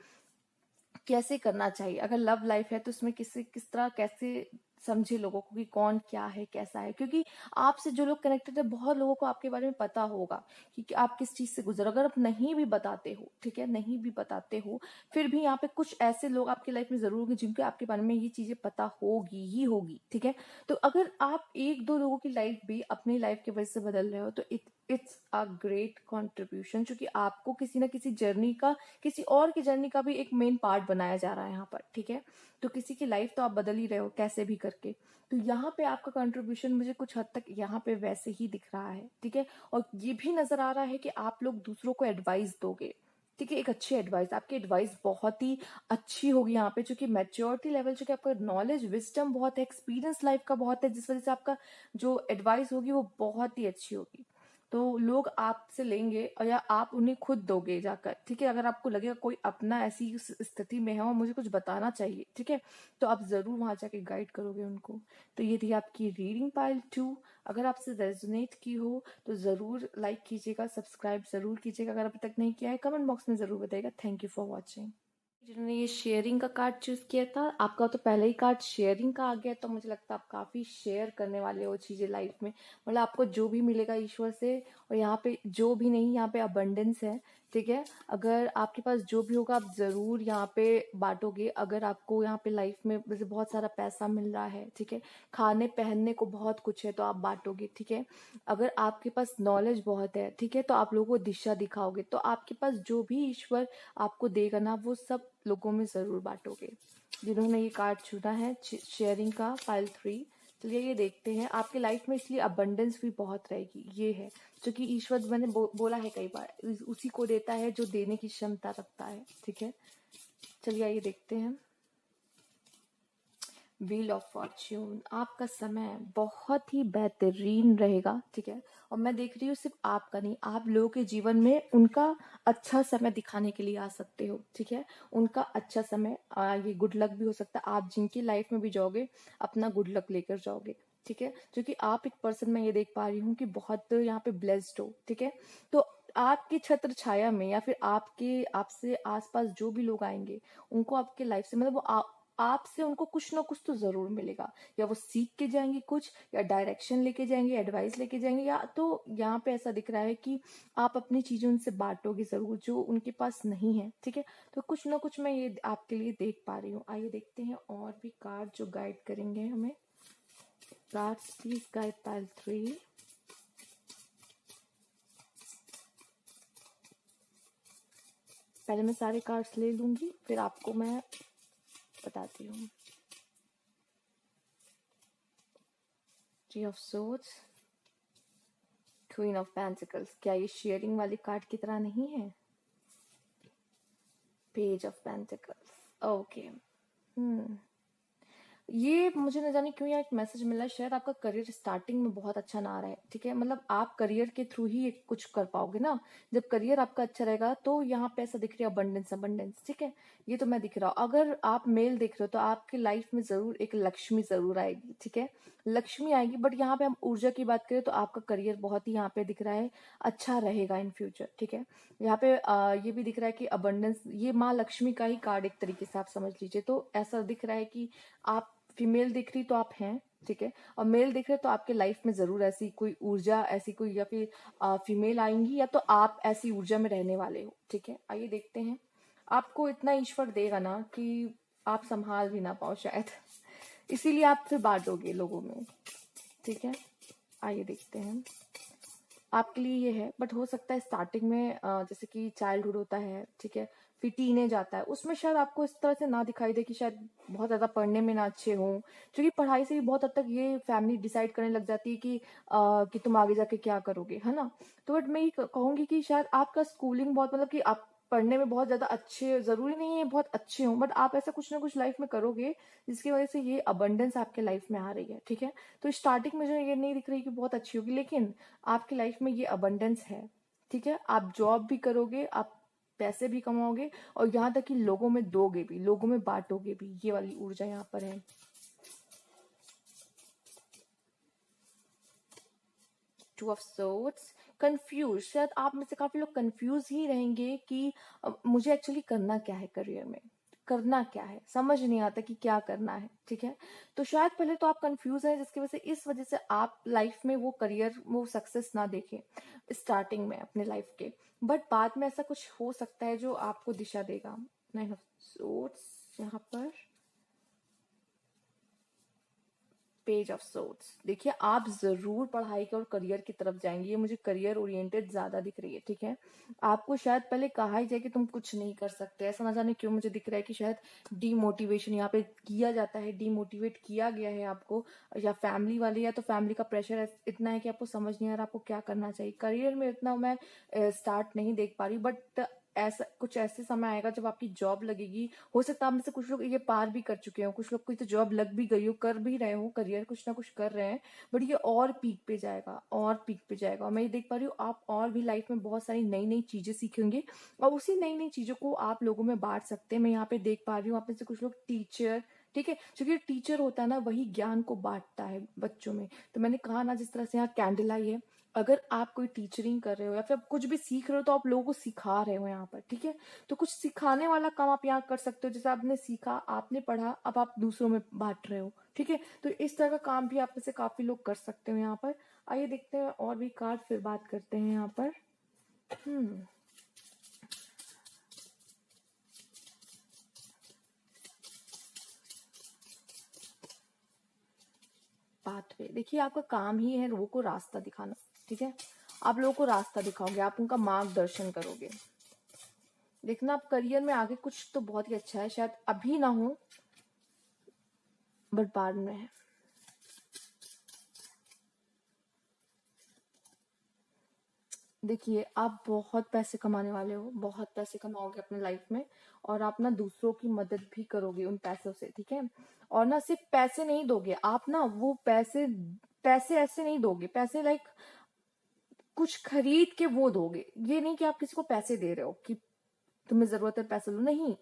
कैसे करना चाहिए। अगर लव लाइफ है तो उसमें किस तरह कैसे समझे लोगों को कि कौन क्या है कैसा है, क्योंकि आपसे जो लोग कनेक्टेड है, बहुत लोगों को आपके बारे में पता होगा कि आप किस चीज से गुजर। अगर आप नहीं भी बताते हो, ठीक है, नहीं भी बताते हो, फिर भी यहाँ पे कुछ ऐसे लोग आपकी लाइफ में जरूर होंगे जिनको आपके बारे में ये चीजें पता होगी ही होगी, ठीक है। तो अगर आप एक दो लोगों की लाइफ भी अपनी लाइफ की वजह से बदल रहे हो, तो इट्स अ ग्रेट कॉन्ट्रीब्यूशन, क्योंकि आपको किसी ना किसी जर्नी का, किसी और की जर्नी का भी एक मेन पार्ट बनाया जा रहा है यहाँ पर, ठीक है। तो किसी की लाइफ तो आप बदल ही रहे हो कैसे भी करके। तो यहाँ पे आपका कंट्रीब्यूशन मुझे कुछ हद तक यहाँ पे वैसे ही दिख रहा है, ठीक है। और ये भी नजर आ रहा है कि आप लोग दूसरों को एडवाइस दोगे, ठीक है, एक अच्छी एडवाइस, आपकी एडवाइस बहुत ही अच्छी होगी यहाँ पे, क्योंकि मैच्योरिटी लेवल, जो कि आपका नॉलेज विजडम बहुत है, एक्सपीरियंस लाइफ का बहुत है, जिस वजह से आपका जो एडवाइस होगी वो बहुत ही अच्छी होगी। तो लोग आपसे लेंगे, और या आप उन्हें खुद दोगे जाकर, ठीक है। अगर आपको लगेगा कोई अपना ऐसी स्थिति में है और मुझे कुछ बताना चाहिए, ठीक है, तो आप जरूर वहां जाके गाइड करोगे उनको। तो ये थी आपकी रीडिंग पाइल 2। अगर आपसे रेजोनेट की हो तो जरूर लाइक कीजिएगा, सब्सक्राइब जरूर कीजिएगा, अगर अभी तक नहीं किया है कमेंट बॉक्स में जरूर बताइएगा। Thank you for watching. जिन्होंने ये शेयरिंग का कार्ड चूज किया था, आपका तो पहले ही कार्ड शेयरिंग का आ गया, तो मुझे लगता है आप काफी शेयर करने वाले हो चीजें लाइफ में, मतलब आपको जो भी मिलेगा ईश्वर से, और यहाँ पे जो भी नहीं, यहाँ पे अबंडेंस है, ठीक है। अगर आपके पास जो भी होगा आप जरूर यहाँ पे बांटोगे। अगर आपको यहाँ पे लाइफ में जैसे बहुत सारा पैसा मिल रहा है, ठीक है, खाने पहनने को बहुत कुछ है, तो आप बांटोगे, ठीक है। अगर आपके पास नॉलेज बहुत है, ठीक है, तो आप लोगों को दिशा दिखाओगे। तो आपके पास जो भी ईश्वर आपको देगा ना, वो सब लोगों में जरूर बांटोगे। जिन्होंने ये कार्ड चुना है शेयरिंग का पाइल 3, चलिए ये देखते हैं। आपके लाइफ में इसलिए अबंडेंस भी बहुत रहेगी, ये है जो कि ईश्वर, मैंने बोला है कई बार, उसी को देता है जो देने की क्षमता रखता है, ठीक है। चलिए आइए देखते हैं। व्हील ऑफ फॉर्च्यून, आपका समय बहुत ही बेहतरीन रहेगा, ठीक है। और मैं देख रही हूँ सिर्फ आपका नहीं, आप लोगों के जीवन में उनका अच्छा समय दिखाने के लिए आ सकते हो, ठीक है। उनका अच्छा समय, ये गुड लक भी हो सकता है, आप जिनकी लाइफ में भी जाओगे अपना गुड लक लेकर जाओगे, ठीक है। क्योंकि आप एक पर्सन, मैं ये देख पा रही हूँ कि बहुत यहाँ पे ब्लेस्ड हो, ठीक है। तो आपकी छत्र छाया में, या फिर आपके आपसे आसपास जो भी लोग आएंगे, उनको आपके लाइफ से मतलब वो आपसे उनको कुछ ना कुछ तो जरूर मिलेगा, या वो सीख के जाएंगे कुछ, या डायरेक्शन लेके जाएंगे, एडवाइस लेके जाएंगे, या तो यहाँ पे ऐसा दिख रहा है कि आप अपनी चीजें उनसे बांटोगे जरूर जो उनके पास नहीं है, ठीक है। तो कुछ ना कुछ मैं ये आपके लिए देख पा रही हूँ। आइए देखते हैं और भी कार्ड जो गाइड करेंगे हमें। Cards please guide pile 3। पहले मैं सारे कार्ड्स ले लूंगी, फिर आपको मैं बताती हूँ। Three of swords, queen of pentacles, क्या ये शेयरिंग वाली कार्ड की तरह नहीं है? Page of pentacles, okay. ये मुझे न जाने क्यों यहाँ एक मैसेज मिला है, शायद आपका करियर स्टार्टिंग में बहुत अच्छा ना आ रहा है, ठीक है। मतलब आप करियर के थ्रू ही कुछ कर पाओगे ना। जब करियर आपका अच्छा रहेगा तो यहाँ पे ऐसा दिख रहा है अबंडेंस अबंडेंस, ठीक है। ये तो मैं दिख रहा हूँ। अगर आप मेल देख रहे हो तो आपकी लाइफ में जरूर एक लक्ष्मी जरूर आएगी, ठीक है। लक्ष्मी आएगी, बट यहाँ पे हम ऊर्जा की बात करें तो आपका करियर बहुत ही यहाँ पे दिख रहा है अच्छा रहेगा इन फ्यूचर, ठीक है। यहाँ पे ये भी दिख रहा है कि अबंडेंस, ये माँ लक्ष्मी का ही कार्ड एक तरीके से आप समझ लीजिए। तो ऐसा दिख रहा है कि आप फीमेल दिख रही तो आप हैं, ठीक है। और मेल दिख रहे तो आपके लाइफ में जरूर ऐसी कोई ऊर्जा, ऐसी कोई, या फिर फीमेल आएंगी या तो आप ऐसी ऊर्जा में रहने वाले हो, ठीक है। आइए देखते हैं। आपको इतना ईश्वर देगा ना कि आप संभाल भी ना पाओ शायद, इसीलिए आप फिर बांटोगे लोगों में, ठीक है। आइए देखते हैं आपके लिए ये है। बट हो सकता है स्टार्टिंग में जैसे कि चाइल्डहुड होता है, ठीक है, फिर टीनेज आता है, उसमें शायद आपको इस तरह से ना दिखाई दे कि शायद बहुत ज्यादा पढ़ने में ना अच्छे हों, क्योंकि पढ़ाई से भी बहुत हद तक ये फैमिली डिसाइड करने लग जाती है कि तुम आगे जाके क्या करोगे, है ना। तो बट मैं ये कहूंगी कि शायद आपका स्कूलिंग बहुत, मतलब कि आप पढ़ने में बहुत ज्यादा अच्छे, जरूरी नहीं है बहुत अच्छे हों, बट आप ऐसा कुछ ना कुछ लाइफ में करोगे जिसकी वजह से ये अबंडेंस आपके लाइफ में आ रही है, ठीक है। तो स्टार्टिंग में मुझे ये नहीं दिख रही कि बहुत अच्छी होगी, लेकिन आपकी लाइफ में ये अबंडेंस है, ठीक है। आप जॉब भी करोगे, आप पैसे भी कमाओगे, और यहाँ तक कि लोगों में दोगे भी, लोगों में बांटोगे भी। ये वाली ऊर्जा यहाँ पर है। टू ऑफ सोर्ड्स, कंफ्यूज, शायद आप में से काफी लोग कंफ्यूज ही रहेंगे कि मुझे एक्चुअली करना क्या है, करियर में करना क्या है, समझ नहीं आता कि क्या करना है, ठीक है। तो शायद पहले तो आप कंफ्यूज हैं, जिसकी वजह से इस वजह से आप लाइफ में वो करियर, वो सक्सेस ना देखें स्टार्टिंग में अपने लाइफ के। बट बाद में ऐसा कुछ हो सकता है जो आपको दिशा देगा। नाइन ऑफ सोर्ड्स यहाँ पर, पेज ऑफ सोर्ड्स, देखिए आप जरूर पढ़ाई के और करियर की तरफ जाएंगे। ये मुझे करियर ओरिएंटेड ज्यादा दिख रही है, ठीक है। आपको शायद पहले कहा ही जाए कि तुम कुछ नहीं कर सकते, ऐसा ना जाने क्यों मुझे दिख रहा है कि शायद डीमोटिवेशन यहाँ पे किया जाता है, डीमोटिवेट किया गया है आपको, या फैमिली वाले, या तो फैमिली का प्रेशर इतना है कि आपको समझ नहीं आ रहा आपको क्या करना चाहिए। करियर में इतना मैं स्टार्ट नहीं देख पा रही, बट ऐसा कुछ ऐसे समय आएगा जब आपकी जॉब लगेगी। हो सकता है आप में से कुछ लोग ये पार भी कर चुके हो, कुछ लोग की तो जॉब लग भी गई हो, कर भी रहे हो, करियर कुछ ना कुछ कर रहे हैं, बट ये और पीक पे जाएगा, और पीक पे जाएगा। और मैं ये देख पा रही हूँ आप और भी लाइफ में बहुत सारी नई नई चीजें सीखेंगे, और उसी नई नई चीजों को आप लोगों में बांट सकते हैं। मैं यहाँ पे देख पा रही हूँ आप में से कुछ लोग टीचर, ठीक है, क्योंकि टीचर होता है ना वही ज्ञान को बांटता है बच्चों में। तो मैंने कहा ना, जिस तरह से यहाँ कैंडल आई है, अगर आप कोई टीचरिंग कर रहे हो या फिर आप कुछ भी सीख रहे हो तो आप लोगों को सिखा रहे हो यहाँ पर, ठीक है। तो कुछ सिखाने वाला काम आप यहाँ कर सकते हो, जैसे आपने सीखा, आपने पढ़ा, अब आप दूसरों में बांट रहे हो, ठीक है। तो इस तरह का काम भी आप में से काफी लोग कर सकते हो यहाँ पर। आइए देखते हैं और भी कार्ड, फिर बात करते हैं यहाँ पर। पाथवे, देखिए आपका काम ही है लोगों को रास्ता दिखाना, ठीक है। आप लोगों को रास्ता दिखाओगे, आप उनका मार्गदर्शन करोगे। देखना आप करियर में आगे कुछ तो बहुत ही अच्छा है, शायद अभी ना हो बट बाद में है। देखिए आप बहुत पैसे कमाने वाले हो, बहुत पैसे कमाओगे अपने लाइफ में, और आप ना दूसरों की मदद भी करोगे उन पैसों से, ठीक है। और ना सिर्फ पैसे नहीं दोगे आप, ना वो पैसे, पैसे ऐसे नहीं दोगे, पैसे लाइक कुछ खरीद के वो दोगे। ये नहीं कि आप किसी को पैसे दे रहे हो कि तुम्हें जरूरत है पैसे लो, नहीं।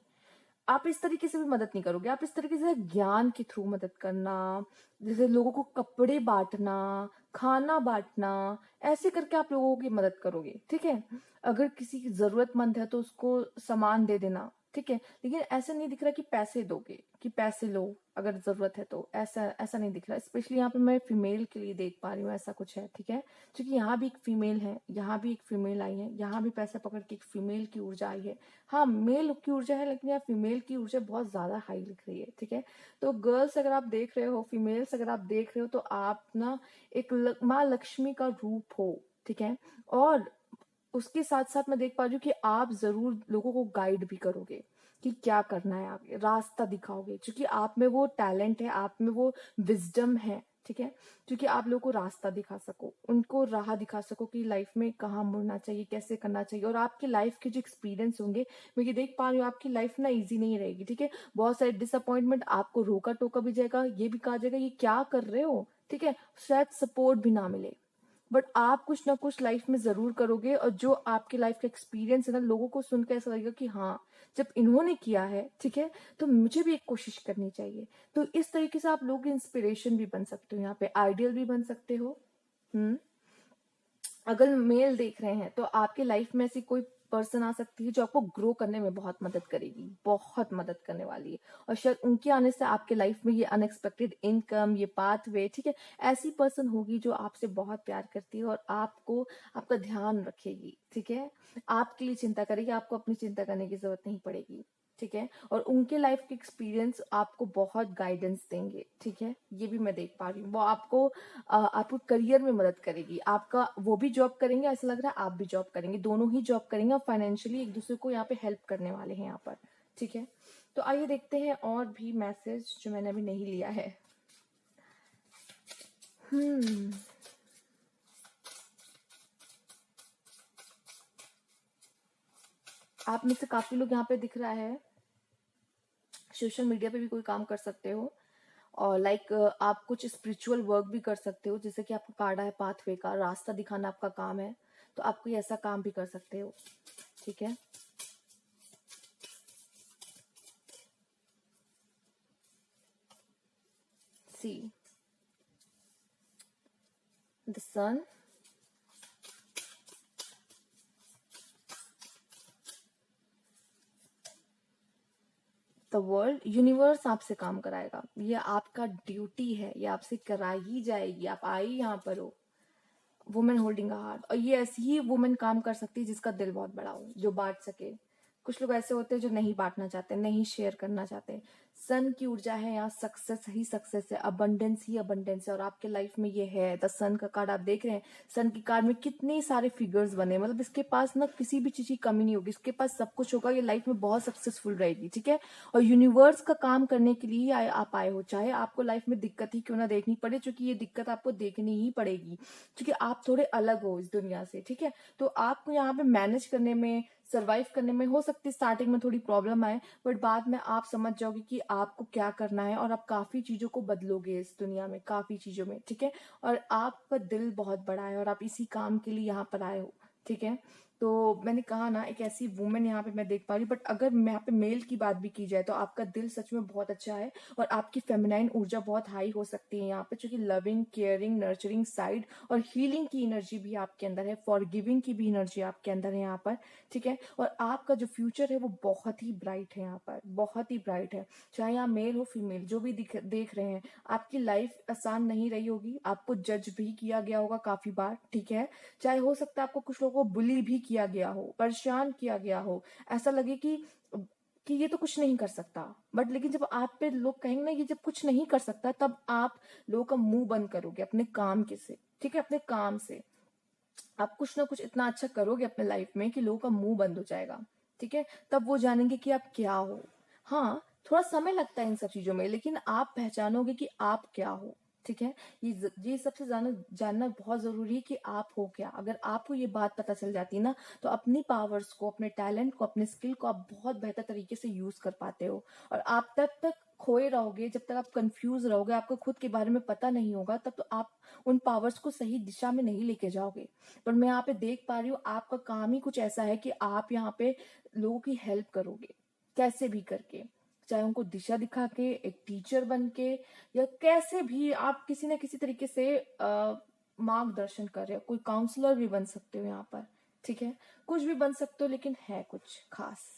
आप इस तरीके से भी मदद नहीं करोगे, आप इस तरीके से ज्ञान के थ्रू मदद करना, जैसे लोगों को कपड़े बांटना, खाना बांटना, ऐसे करके आप लोगों की मदद करोगे, ठीक है। अगर किसी की जरूरतमंद है तो उसको सामान दे देना, ठीक है। लेकिन ऐसा नहीं दिख रहा कि पैसे दोगे, कि पैसे लो अगर जरूरत है तो, ऐसा ऐसा नहीं दिख रहा। स्पेशली यहाँ पे मैं फीमेल के लिए देख पा रही हूँ ऐसा कुछ है, ठीक है। क्योंकि यहाँ भी एक फीमेल है, यहाँ भी एक फीमेल आई है, यहाँ भी पैसे पकड़ के एक फीमेल की ऊर्जा आई है। हाँ मेल की ऊर्जा है, लेकिन यहाँ फीमेल की ऊर्जा बहुत ज्यादा हाई दिख रही है, ठीक है। तो गर्ल्स अगर आप देख रहे हो, फीमेल्स अगर आप देख रहे हो, तो आप ना एक माँ लक्ष्मी का रूप हो, ठीक है। और उसके साथ साथ मैं देख पा रही हूँ कि आप जरूर लोगों को गाइड भी करोगे कि क्या करना है, आगे रास्ता दिखाओगे, क्योंकि आप में वो टैलेंट है, आप में वो विजडम है, ठीक है, क्योंकि आप लोगों को रास्ता दिखा सको, उनको राह दिखा सको कि लाइफ में कहाँ मुड़ना चाहिए, कैसे करना चाहिए। और आपकी लाइफ के जो एक्सपीरियंस होंगे, मैं ये देख पा रही हूँ आपकी लाइफ ना इजी नहीं रहेगी, ठीक है। बहुत सारे डिसअपॉइंटमेंट, आपको रोका टोका भी जाएगा, ये भी कहा जाएगा ये क्या कर रहे हो, ठीक है, शायद सपोर्ट भी ना मिले, बट आप कुछ ना कुछ लाइफ में जरूर करोगे। और जो आपके लाइफ का एक्सपीरियंस है ना, लोगों को सुनकर ऐसा लगेगा कि हाँ, जब इन्होंने किया है, ठीक है, तो मुझे भी एक कोशिश करनी चाहिए। तो इस तरीके से आप लोगों की इंस्पिरेशन भी बन सकते हो, यहाँ पे आइडियल भी बन सकते हो। अगर मेल देख रहे हैं तो आपके लाइफ में ऐसी कोई पर्सन आ सकती है जो आपको ग्रो करने में बहुत मदद करेगी, बहुत मदद करने वाली है। और शायद उनके आने से आपके लाइफ में ये अनएक्सपेक्टेड इनकम, ये पाथवे, ठीक है, ऐसी पर्सन होगी जो आपसे बहुत प्यार करती है और आपको, आपका ध्यान रखेगी, ठीक है, आपके लिए चिंता करेगी, आपको अपनी चिंता करने की जरूरत नहीं पड़ेगी, ठीक है। और उनके लाइफ के एक्सपीरियंस आपको बहुत गाइडेंस देंगे, ठीक है, ये भी मैं देख पा रही हूँ। वो आपको करियर में मदद करेगी, आपका, वो भी जॉब करेंगे, ऐसा लग रहा है आप भी जॉब करेंगे, दोनों ही जॉब करेंगे और फाइनेंशियली एक दूसरे को यहाँ पे हेल्प करने वाले हैं यहाँ पर, ठीक है। तो आइए देखते हैं और भी मैसेज जो मैंने अभी नहीं लिया है। आप में से काफी लोग यहाँ पे दिख रहा है सोशल मीडिया पे भी कोई काम कर सकते हो, और लाइक आप कुछ स्पिरिचुअल वर्क भी कर सकते हो, जैसे कि आपका कार्ड है पाथवे का, रास्ता दिखाना आपका काम है, तो आप कोई ऐसा काम भी कर सकते हो, ठीक है। See the sun, the world, universe आपसे काम कराएगा, ये आपका ड्यूटी है, ये आपसे कराई ही जाएगी, आप आई यहाँ पर हो। वुमेन होल्डिंग अ हार्ट, और ये ऐसी ही वुमेन काम कर सकती है जिसका दिल बहुत बड़ा हो, जो बांट सके। कुछ लोग ऐसे होते हैं जो नहीं बांटना चाहते, नहीं शेयर करना चाहते। सन की ऊर्जा है यहाँ, सक्सेस ही सक्सेस है, अबंडेंस ही अबंडेंस है, और आपके लाइफ में ये है। द सन का कार्ड आप देख रहे हैं, सन की कार्ड में कितने सारे फिगर्स बने, मतलब इसके पास ना किसी भी चीज की कमी नहीं होगी, इसके पास सब कुछ होगा, ये लाइफ में बहुत सक्सेसफुल रहेगी, ठीक है। और यूनिवर्स का काम करने के लिए आप आए हो, चाहे आपको लाइफ में दिक्कत ही क्यों ना देखनी पड़े, क्योंकि ये दिक्कत आपको देखनी ही पड़ेगी, क्योंकि आप थोड़े अलग हो इस दुनिया से, ठीक है। तो आपको यहाँ पे मैनेज करने में, सरवाइव करने में, हो सकती है स्टार्टिंग में थोड़ी प्रॉब्लम आए, बट बाद में आप समझ जाओगे कि आपको क्या करना है, और आप काफी चीजों को बदलोगे इस दुनिया में, काफी चीजों में, ठीक है। और आपका दिल बहुत बड़ा है और आप इसी काम के लिए यहाँ पर आए हो, ठीक है। तो मैंने कहा ना, एक ऐसी वुमेन यहाँ पे मैं देख पा रही हूँ, बट अगर यहाँ पे मेल की बात भी की जाए तो आपका दिल सच में बहुत अच्छा है, और आपकी फेमिनाइन ऊर्जा बहुत हाई हो सकती है यहाँ पे, क्योंकि लविंग, केयरिंग, नर्चरिंग साइड और हीलिंग की एनर्जी भी आपके अंदर है, फॉरगिविंग की भी एनर्जी आपके अंदर है यहाँ पर, ठीक है। और आपका जो फ्यूचर है वो बहुत ही ब्राइट है यहाँ पर, बहुत ही ब्राइट है। चाहे यहाँ मेल हो फीमेल, जो भी देख रहे हैं, आपकी लाइफ आसान नहीं रही होगी, आपको जज भी किया गया होगा काफी बार, ठीक है। चाहे हो सकता है आपको कुछ लोगों को बुली भी किया गया हो, परेशान किया गया हो, ऐसा लगे कि ये तो कुछ नहीं कर सकता, बट लेकिन जब आप पे लोग कहेंगे ना ये जब कुछ नहीं कर सकता, तब आप लोगों का मुंह बंद करोगे अपने काम के से, ठीक है, अपने काम से आप कुछ ना कुछ इतना अच्छा करोगे अपने लाइफ में कि लोगों का मुंह बंद हो जाएगा, ठीक है। तब वो जानेंगे कि आप क्या हो। हाँ, थोड़ा समय लगता है इन सब चीजों में, लेकिन आप पहचानोगे कि आप क्या हो, ठीक है। ये सबसे जानना बहुत जरूरी है कि आप हो क्या। अगर आपको ये बात पता चल जाती है ना, तो अपनी पावर्स को, अपने टैलेंट को, अपने स्किल को आप बहुत बेहतर तरीके से यूज कर पाते हो। और आप तब तक खोए रहोगे जब तक आप कंफ्यूज रहोगे, आपको खुद के बारे में पता नहीं होगा, तब तो आप उन पावर्स को सही दिशा में नहीं लेके जाओगे। पर मैं यहाँ पे देख पा रही हूँ आपका काम ही कुछ ऐसा है कि आप यहाँ पे लोगों की हेल्प करोगे, कैसे भी करके, चाहे उनको दिशा दिखा के, एक टीचर बन के, या कैसे भी आप किसी ना किसी तरीके से मार्गदर्शन कर रहे हो, कोई काउंसलर भी बन सकते हो यहाँ पर, ठीक है, कुछ भी बन सकते हो, लेकिन है कुछ खास।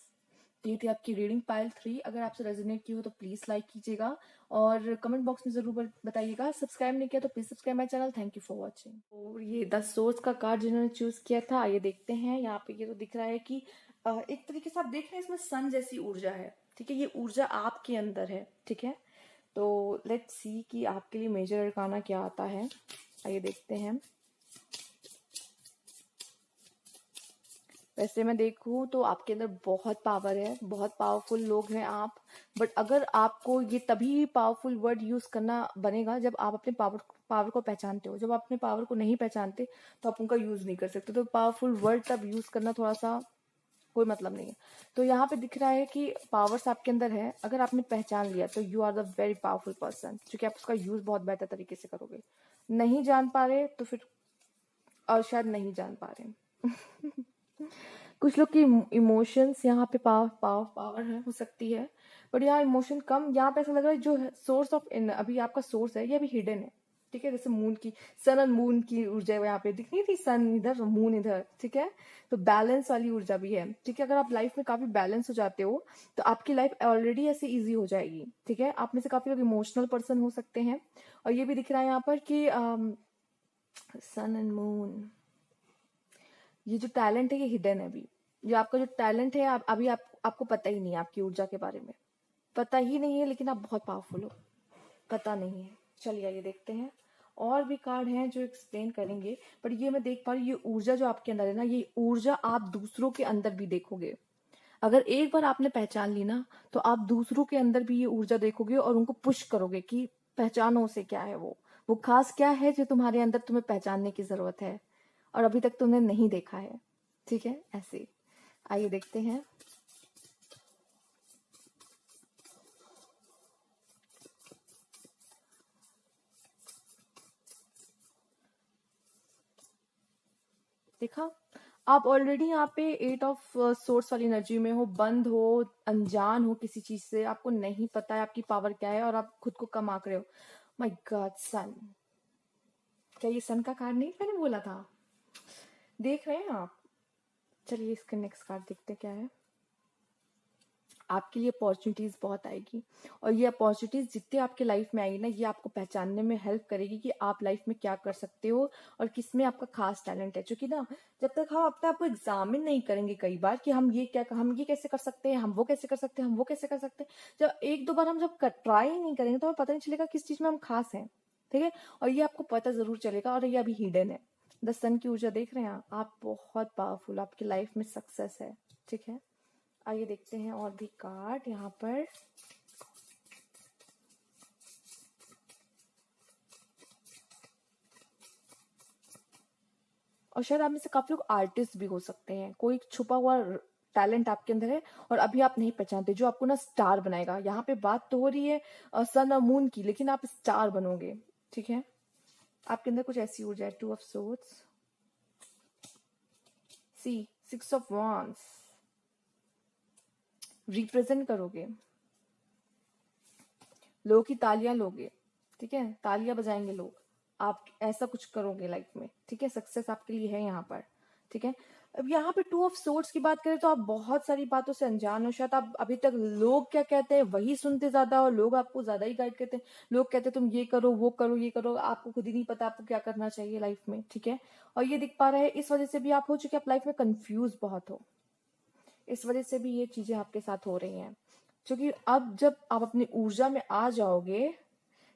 तो ये थी आपकी रीडिंग पाइल 3। अगर आपसे रेजोनेट की हो तो प्लीज लाइक कीजिएगा, और कमेंट बॉक्स में जरूर बताइएगा। सब्सक्राइब नहीं किया तो please subscribe my channel. Thank you for watching. और ये 10 सोर्स का कार्ड जिन्होंने चूज किया था, ये देखते हैं। यहाँ पे ये तो दिख रहा है कि एक तरीके से आप देख रहे हैं इसमें सन जैसी ऊर्जा है, ठीक है, ये ऊर्जा आपके अंदर है, ठीक है। तो लेट्स सी कि आपके लिए मेजर अरकाना क्या आता है, आइए देखते हैं। वैसे मैं देखूं तो आपके अंदर बहुत पावर है, बहुत पावरफुल लोग हैं आप। बट अगर आपको ये तभी पावरफुल वर्ड यूज करना बनेगा जब आप अपने पावर पावर को पहचानते हो। जब आप अपने पावर को नहीं पहचानते तो आप उनका यूज नहीं कर सकते। तो पावरफुल वर्ड तब यूज करना थोड़ा सा कोई मतलब नहीं है। तो यहाँ पे दिख रहा है कि पावर्स आपके अंदर है, अगर आपने पहचान लिया तो you are the very powerful person, क्योंकि आप उसका यूज बहुत बेहतर तरीके से करोगे। नहीं जान पा रहे तो फिर, और शायद नहीं जान पा रहे कुछ लोग की इमोशंस यहाँ पे पावर है, हो सकती है। बट यहाँ इमोशन कम, यहाँ पे ऐसा लग रहा है जो सोर्स ऑफ अभी आपका सोर्स है ये अभी हिडन है। ठीक है, जैसे मून की, सन और मून की ऊर्जा यहाँ पे दिख नहीं थी, सन इधर मून इधर। ठीक है, तो बैलेंस वाली ऊर्जा भी है। ठीक है, अगर आप लाइफ में काफी बैलेंस हो जाते हो तो आपकी लाइफ ऑलरेडी ऐसे इजी हो जाएगी। ठीक है, आप में से काफी लोग इमोशनल पर्सन हो सकते हैं। और ये भी दिख रहा है यहाँ पर कि सन एंड मून, ये जो टैलेंट है ये हिडन है अभी। जो आपका जो टैलेंट है अभी आपको पता ही नहीं है, आपकी ऊर्जा के बारे में पता ही नहीं है, लेकिन आप बहुत पावरफुल हो, पता नहीं है। चलिए आइए देखते हैं, और भी कार्ड हैं जो एक्सप्लेन करेंगे। पर ये मैं देख पा रही हूँ, ये ऊर्जा जो आपके अंदर है ना, ये ऊर्जा आप दूसरों के अंदर भी देखोगे। अगर एक बार आपने पहचान ली ना तो आप दूसरों के अंदर भी ये ऊर्जा देखोगे और उनको पुश करोगे कि पहचानो उसे, क्या है वो खास क्या है जो तुम्हारे अंदर तुम्हें पहचानने की जरूरत है और अभी तक तुमने नहीं देखा है। ठीक है, ऐसे आइए देखते हैं। देखा, आप ऑलरेडी यहाँ पे 8 ऑफ सोर्स वाली एनर्जी में हो, बंद हो, अनजान हो किसी चीज से, आपको नहीं पता है आपकी पावर क्या है और आप खुद को कम आंक रहे हो। माय गॉड, सन, क्या ये सन का कार्ड नहीं मैंने बोला था? देख रहे हैं आप? चलिए इसका नेक्स्ट कार्ड देखते हैं क्या है। आपके लिए अपॉर्चुनिटीज बहुत आएगी, और ये अपॉर्चुनिटीज जितने आपके लाइफ में आएगी ना, ये आपको पहचानने में हेल्प करेगी कि आप लाइफ में क्या कर सकते हो और किस में आपका खास टैलेंट है। क्योंकि ना, जब तक हम अपने आप को एग्जामिन नहीं करेंगे कई बार कि हम ये कैसे कर सकते हैं, हम वो कैसे कर सकते हैं, हम वो कैसे कर सकते हैं, जब एक दो बार हम जब ट्राई नहीं करेंगे तो हमें पता नहीं चलेगा किस चीज में हम खास हैं। ठीक है, और ये आपको पता जरूर चलेगा, और ये अभी हिडन है। द सन की ऊर्जा देख रहे हैं आप बहुत पावरफुल, आपकी लाइफ में सक्सेस है। ठीक है, आइए देखते हैं और भी कार्ड यहाँ पर। और शायद आप में से काफी लोग आर्टिस्ट भी हो सकते हैं, कोई छुपा हुआ टैलेंट आपके अंदर है और अभी आप नहीं पहचानते, जो आपको ना स्टार बनाएगा। यहाँ पे बात तो हो रही है सन और मून की, लेकिन आप स्टार बनोगे। ठीक है, आपके अंदर कुछ ऐसी ऊर्जा है। 2 of swords, see 6 of wands, represent करोगे, लोगों की तालियां लोगे। ठीक है, तालियां बजाएंगे लोग, आप ऐसा कुछ करोगे लाइफ में। ठीक है, सक्सेस आपके लिए है यहाँ पर। ठीक है, अब यहाँ पे 2 ऑफ सोर्ड्स की बात करें तो आप बहुत सारी बातों से अनजान हो। शायद आप अभी तक लोग क्या कहते हैं वही सुनते ज्यादा, और लोग आपको ज्यादा ही गाइड करते हैं। लोग कहते हैं तुम ये करो, वो करो, ये करो, आपको खुद ही नहीं पता आपको क्या करना चाहिए लाइफ में। ठीक है, और ये दिख पा रहा है, इस वजह से भी आप हो चुके आप लाइफ में कंफ्यूज बहुत हो, इस वजह से भी ये चीजें आपके साथ हो रही हैं। क्योंकि अब जब आप अपनी ऊर्जा में आ जाओगे,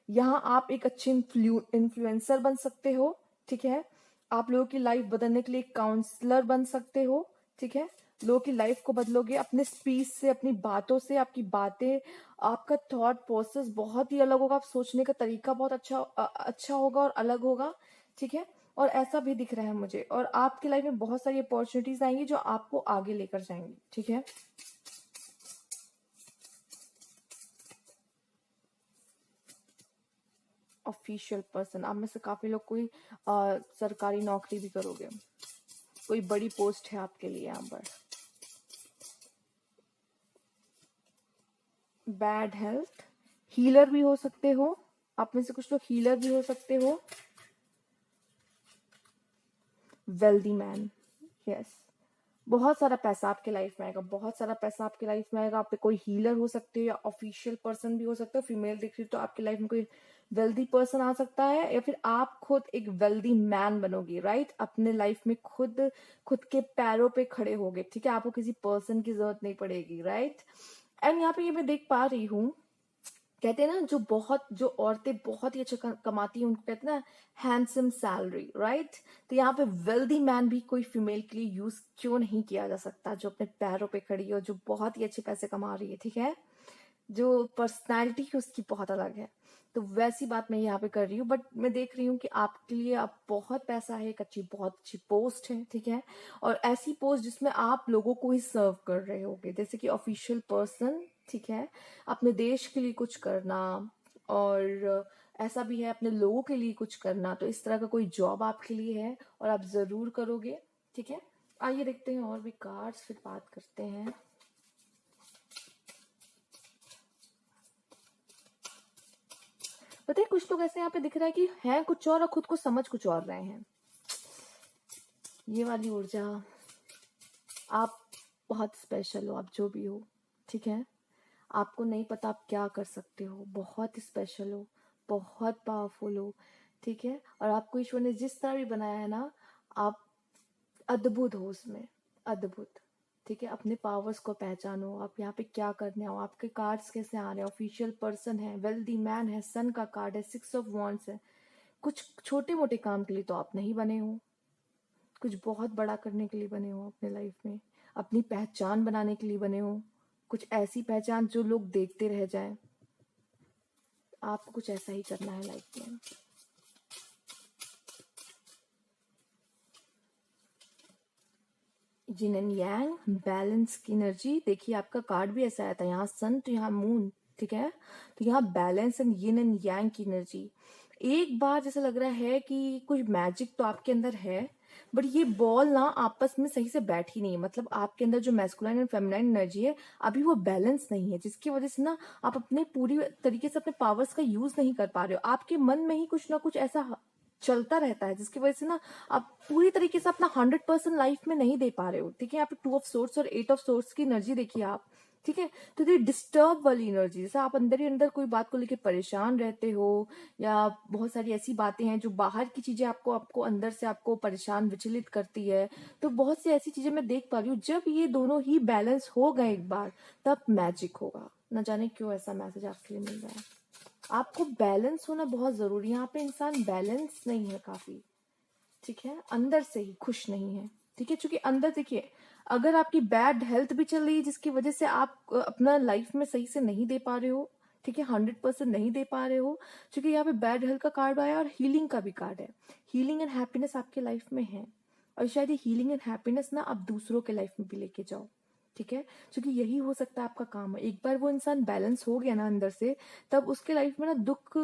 यहाँ आप एक अच्छे इन्फ्लुएंसर बन सकते हो। ठीक है, आप लोगों की लाइफ बदलने के लिए काउंसलर बन सकते हो। ठीक है, लोगों की लाइफ को बदलोगे अपने स्पीच से, अपनी बातों से। आपकी बातें, आपका थॉट प्रोसेस बहुत ही अलग होगा, आप सोचने का तरीका बहुत अच्छा होगा और अलग होगा। ठीक है, और ऐसा भी दिख रहा है मुझे, और आपकी लाइफ में बहुत सारी अपॉर्चुनिटीज आएंगी जो आपको आगे लेकर जाएंगी। ठीक है, ऑफिशियल पर्सन, आप में से काफी लोग कोई सरकारी नौकरी भी करोगे, कोई बड़ी पोस्ट है आपके लिए यहाँ पर। बैड हेल्थ, हीलर भी हो सकते हो, आप में से कुछ लोग हीलर भी हो सकते हो। वेल्दी मैन, यस, बहुत सारा पैसा आपके लाइफ में आएगा, बहुत सारा पैसा आपके लाइफ में आएगा। आप पे कोई हीलर हो सकते हो या ऑफिशियल पर्सन भी हो सकते हो। फीमेल दिख रही तो आपकी लाइफ में कोई वेल्दी पर्सन आ सकता है, या फिर आप खुद एक वेल्दी मैन बनोगे। राइट, अपने लाइफ में खुद खुद के पैरों पे खड़े होगे। ठीक है, आपको किसी पर्सन की जरूरत नहीं पड़ेगी। राइट, एंड यहाँ पे ये मैं देख पा रही हूँ कहते हैं ना, जो औरतें बहुत ही अच्छा कमाती हैं, उनको कहते हैं ना हैंडसम सैलरी, राइट। तो यहाँ पे वेल्दी मैन भी कोई फीमेल के लिए यूज क्यों नहीं किया जा सकता, जो अपने पैरों पे खड़ी है और जो बहुत ही अच्छे पैसे कमा रही है, ठीक है, जो पर्सनैलिटी है उसकी बहुत अलग है। तो वैसी बात मैं यहाँ पे कर रही हूँ, बट मैं देख रही हूँ कि आपके लिए अब बहुत पैसा है, एक बहुत अच्छी पोस्ट है, ठीक है, और ऐसी पोस्ट जिसमें आप लोगों को ही सर्व कर रहे होगे, जैसे कि ऑफिशियल पर्सन, ठीक है, अपने देश के लिए कुछ करना, और ऐसा भी है अपने लोगों के लिए कुछ करना। तो इस तरह का कोई जॉब आपके लिए है और आप जरूर करोगे, ठीक है। आइए देखते हैं और भी कार्ड्स, फिर बात करते हैं। पता है, कुछ लोग ऐसे यहाँ पे दिख रहा है कि हैं कुछ और खुद को समझ कुछ और रहे हैं। ये वाली ऊर्जा, आप बहुत स्पेशल हो, आप जो भी हो, ठीक है, आपको नहीं पता आप क्या कर सकते हो, बहुत स्पेशल हो, बहुत पावरफुल हो, ठीक है, और आपको ईश्वर ने जिस तरह भी बनाया है ना, आप अद्भुत हो उसमें, अद्भुत, ठीक है। अपने पावर्स को पहचानो, आप यहाँ पे क्या करने हो, आपके कार्ड्स कैसे आ रहे हैं, ऑफिशियल पर्सन है, वेल्दी मैन है, सन का कार्ड है, 6 ऑफ वॉन्ड्स है। कुछ छोटे मोटे काम के लिए तो आप नहीं बने हो, कुछ बहुत बड़ा करने के लिए बने हो अपने लाइफ में, अपनी पहचान बनाने के लिए बने हो, कुछ ऐसी पहचान जो लोग देखते रह जाएं। आपको कुछ ऐसा ही करना है लाइफ में। जिन एंड यांग, बैलेंस की एनर्जी। देखिए आपका कार्ड भी ऐसा आया था, यहाँ सन तो यहाँ मून, ठीक है, तो यहाँ balance and yin and yang की एनर्जी। एक बार जैसा लग रहा है कि कुछ मैजिक तो आपके अंदर है, बट ये बॉल ना आपस में सही से बैठ ही नहीं है, मतलब आपके अंदर जो मैस्कुलाइन एंड फेमिनाइन एनर्जी है अभी वो बैलेंस नहीं है, जिसकी वजह से ना आप अपने पूरी तरीके से अपने पावर्स का यूज नहीं कर पा रहे हो। आपके मन में ही कुछ ना कुछ ऐसा चलता रहता है जिसकी वजह से ना आप पूरी तरीके से अपना 100% लाइफ में नहीं दे पा रहे हो, ठीक है। यहाँ पे 2 ऑफ सोर्ट्स और 8 ऑफ सोर्ट्स की एनर्जी देखिए आप, ठीक है। तो ये डिस्टर्ब वाली एनर्जी, जैसे आप अंदर ही अंदर कोई बात को लेकर परेशान रहते हो, या बहुत सारी ऐसी बातें हैं जो बाहर की चीजें आपको आपको अंदर से आपको परेशान विचलित करती है। तो बहुत सी ऐसी चीजें मैं देख पा रही हूँ, जब ये दोनों ही बैलेंस हो गए एक बार, तब मैजिक होगा। न जाने क्यों ऐसा मैसेज आपके लिए मिल रहा है। आपको बैलेंस होना बहुत जरूरी है, यहाँ पे इंसान बैलेंस नहीं है काफी, ठीक है, अंदर से ही खुश नहीं है, ठीक है। क्योंकि अंदर देखिए, अगर आपकी बैड हेल्थ भी चल रही है जिसकी वजह से आप अपना लाइफ में सही से नहीं दे पा रहे हो, ठीक है, 100% नहीं दे पा रहे हो, क्योंकि यहाँ पे बैड हेल्थ का कार्ड आया और हीलिंग का भी कार्ड है। हीलिंग एंड हैप्पीनेस आपके लाइफ में है, और शायद ये हीलिंग एंड हैप्पीनेस ना आप दूसरों के लाइफ में भी लेके जाओ, ठीक है, क्योंकि यही हो सकता है आपका काम है। एक बार वो इंसान बैलेंस हो गया ना अंदर से, तब उसके लाइफ में ना दुख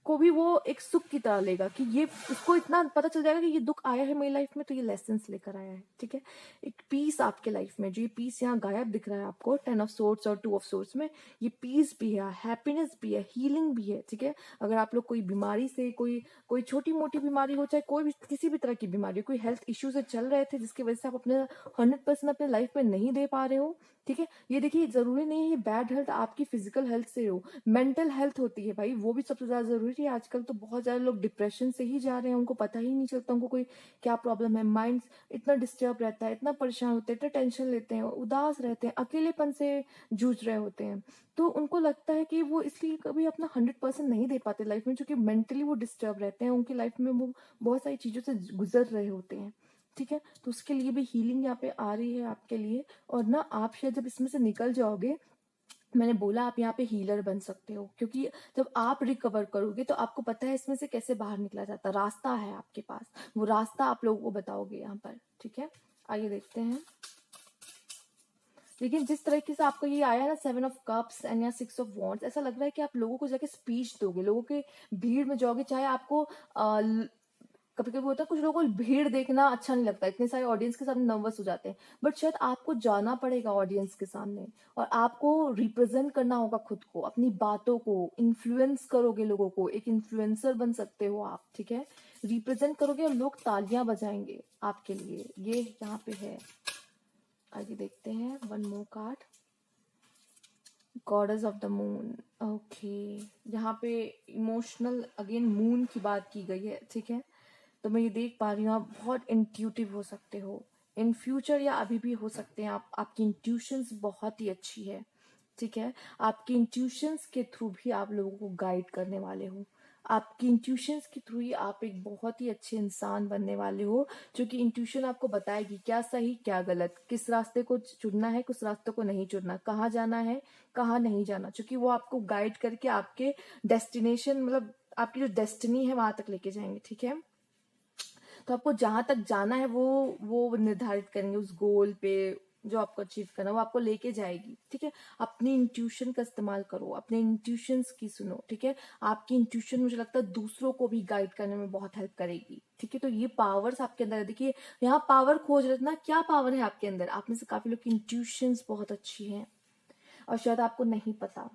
को भी वो एक सुख की तरह लेगा, कि ये उसको इतना पता चल जाएगा कि ये दुख आया है मेरी लाइफ में तो ये लेसन्स लेकर आया है, ठीक है। एक पीस आपके लाइफ में, जो ये पीस यहाँ गायब दिख रहा है आपको 10 ऑफ सोर्ट्स और 2 ऑफ सोर्ट्स में, ये पीस भी है, हैप्पीनेस भी है, हीलिंग भी है, ठीक है। अगर आप लोग कोई बीमारी से, कोई कोई छोटी मोटी बीमारी हो, चाहे कोई भी किसी भी तरह की बीमारी हो, कोई हेल्थ इश्यू से चल रहे थे जिसकी वजह से आप अपने 100% अपने लाइफ में नहीं दे पा रहे हो, ठीक है। ये देखिए, जरूरी नहीं है ये बैड हेल्थ आपकी फिजिकल हेल्थ से हो, मेंटल हेल्थ होती है भाई, वो भी सबसे ज्यादा जरूरी है। आजकल तो बहुत ज्यादा लोग डिप्रेशन से ही जा रहे हैं, उनको पता ही नहीं चलता उनको कोई क्या प्रॉब्लम है। माइंड इतना डिस्टर्ब रहता है, इतना परेशान होते हैं, इतना टेंशन लेते हैं, उदास रहते हैं, अकेलेपन से जूझ रहे होते हैं। तो उनको लगता है कि वो इसलिए कभी अपना 100% नहीं दे पाते लाइफ में, क्योंकि मेंटली वो डिस्टर्ब रहते हैं, उनकी लाइफ में वो बहुत सारी चीजों से गुजर रहे होते हैं, ठीक है। तो उसके लिए भी हीलिंग यहाँ पे आ रही है आपके लिए, और ना आप शायद जब इसमें से निकल जाओगे, मैंने बोला आप यहाँ पे हीलर बन सकते हो, क्योंकि जब आप रिकवर करोगे तो आपको पता है इसमें से कैसे बाहर निकला जाता, रास्ता है आपके पास, वो रास्ता आप लोगों को बताओगे यहाँ पर, ठीक है। आइए देखते हैं। लेकिन जिस तरीके से आपको ये आया ना 7 ऑफ कप्स एंड या 6 ऑफ वॉन्ड्स, ऐसा लग रहा है कि आप लोगों को जाके स्पीच दोगे, लोगों के भीड़ में जाओगे, चाहे आपको कभी कभी होता है कुछ लोगों को भीड़ देखना अच्छा नहीं लगता, इतने सारे ऑडियंस के सामने नर्वस हो जाते हैं, बट शायद आपको जाना पड़ेगा ऑडियंस के सामने, और आपको रिप्रेजेंट करना होगा खुद को, अपनी बातों को इन्फ्लुएंस करोगे लोगों को, एक इन्फ्लुएंसर बन सकते हो आप, ठीक है। रिप्रेजेंट करोगे और लोग तालियां बजाएंगे आपके लिए, ये यहाँ पे है। आगे देखते हैं one more card, goddess of the moon. Okay, यहाँ पे इमोशनल अगेन मून की बात की गई है, ठीक है। तो मैं ये देख पा रही हूँ आप बहुत इंट्यूटिव हो सकते हो इन फ्यूचर, या अभी भी हो सकते हैं आप, आपकी इंट्यूशंस बहुत ही अच्छी है, ठीक है। आपके इंट्यूशंस के थ्रू भी आप लोगों को गाइड करने वाले हो। आपकी इंट्यूशंस के थ्रू ही आप एक बहुत ही अच्छे इंसान बनने वाले हो, जो कि इंट्यूशन आपको बताएगी क्या सही क्या गलत, किस रास्ते को चुनना है, किस रास्ते को नहीं चुनना, कहाँ जाना है, कहाँ नहीं जाना, क्योंकि वो आपको गाइड करके आपके डेस्टिनेशन, मतलब आपकी जो डेस्टिनी है वहां तक लेके जाएंगे। ठीक है। तो आपको जहां तक जाना है वो निर्धारित करेंगे, उस गोल पे जो आपको अचीव करना है वो आपको लेके जाएगी। ठीक है। अपनी इंट्यूशन का इस्तेमाल करो, अपने इंट्यूशंस की सुनो। ठीक है। आपकी इंट्यूशन मुझे लगता है दूसरों को भी गाइड करने में बहुत हेल्प करेगी। ठीक है। तो ये पावर्स आपके अंदर है। देखिए यहाँ पावर खोज रहे थे ना, क्या पावर है आपके अंदर। आप में से काफी लोग की इंट्यूशंस बहुत अच्छी हैं और शायद आपको नहीं पता।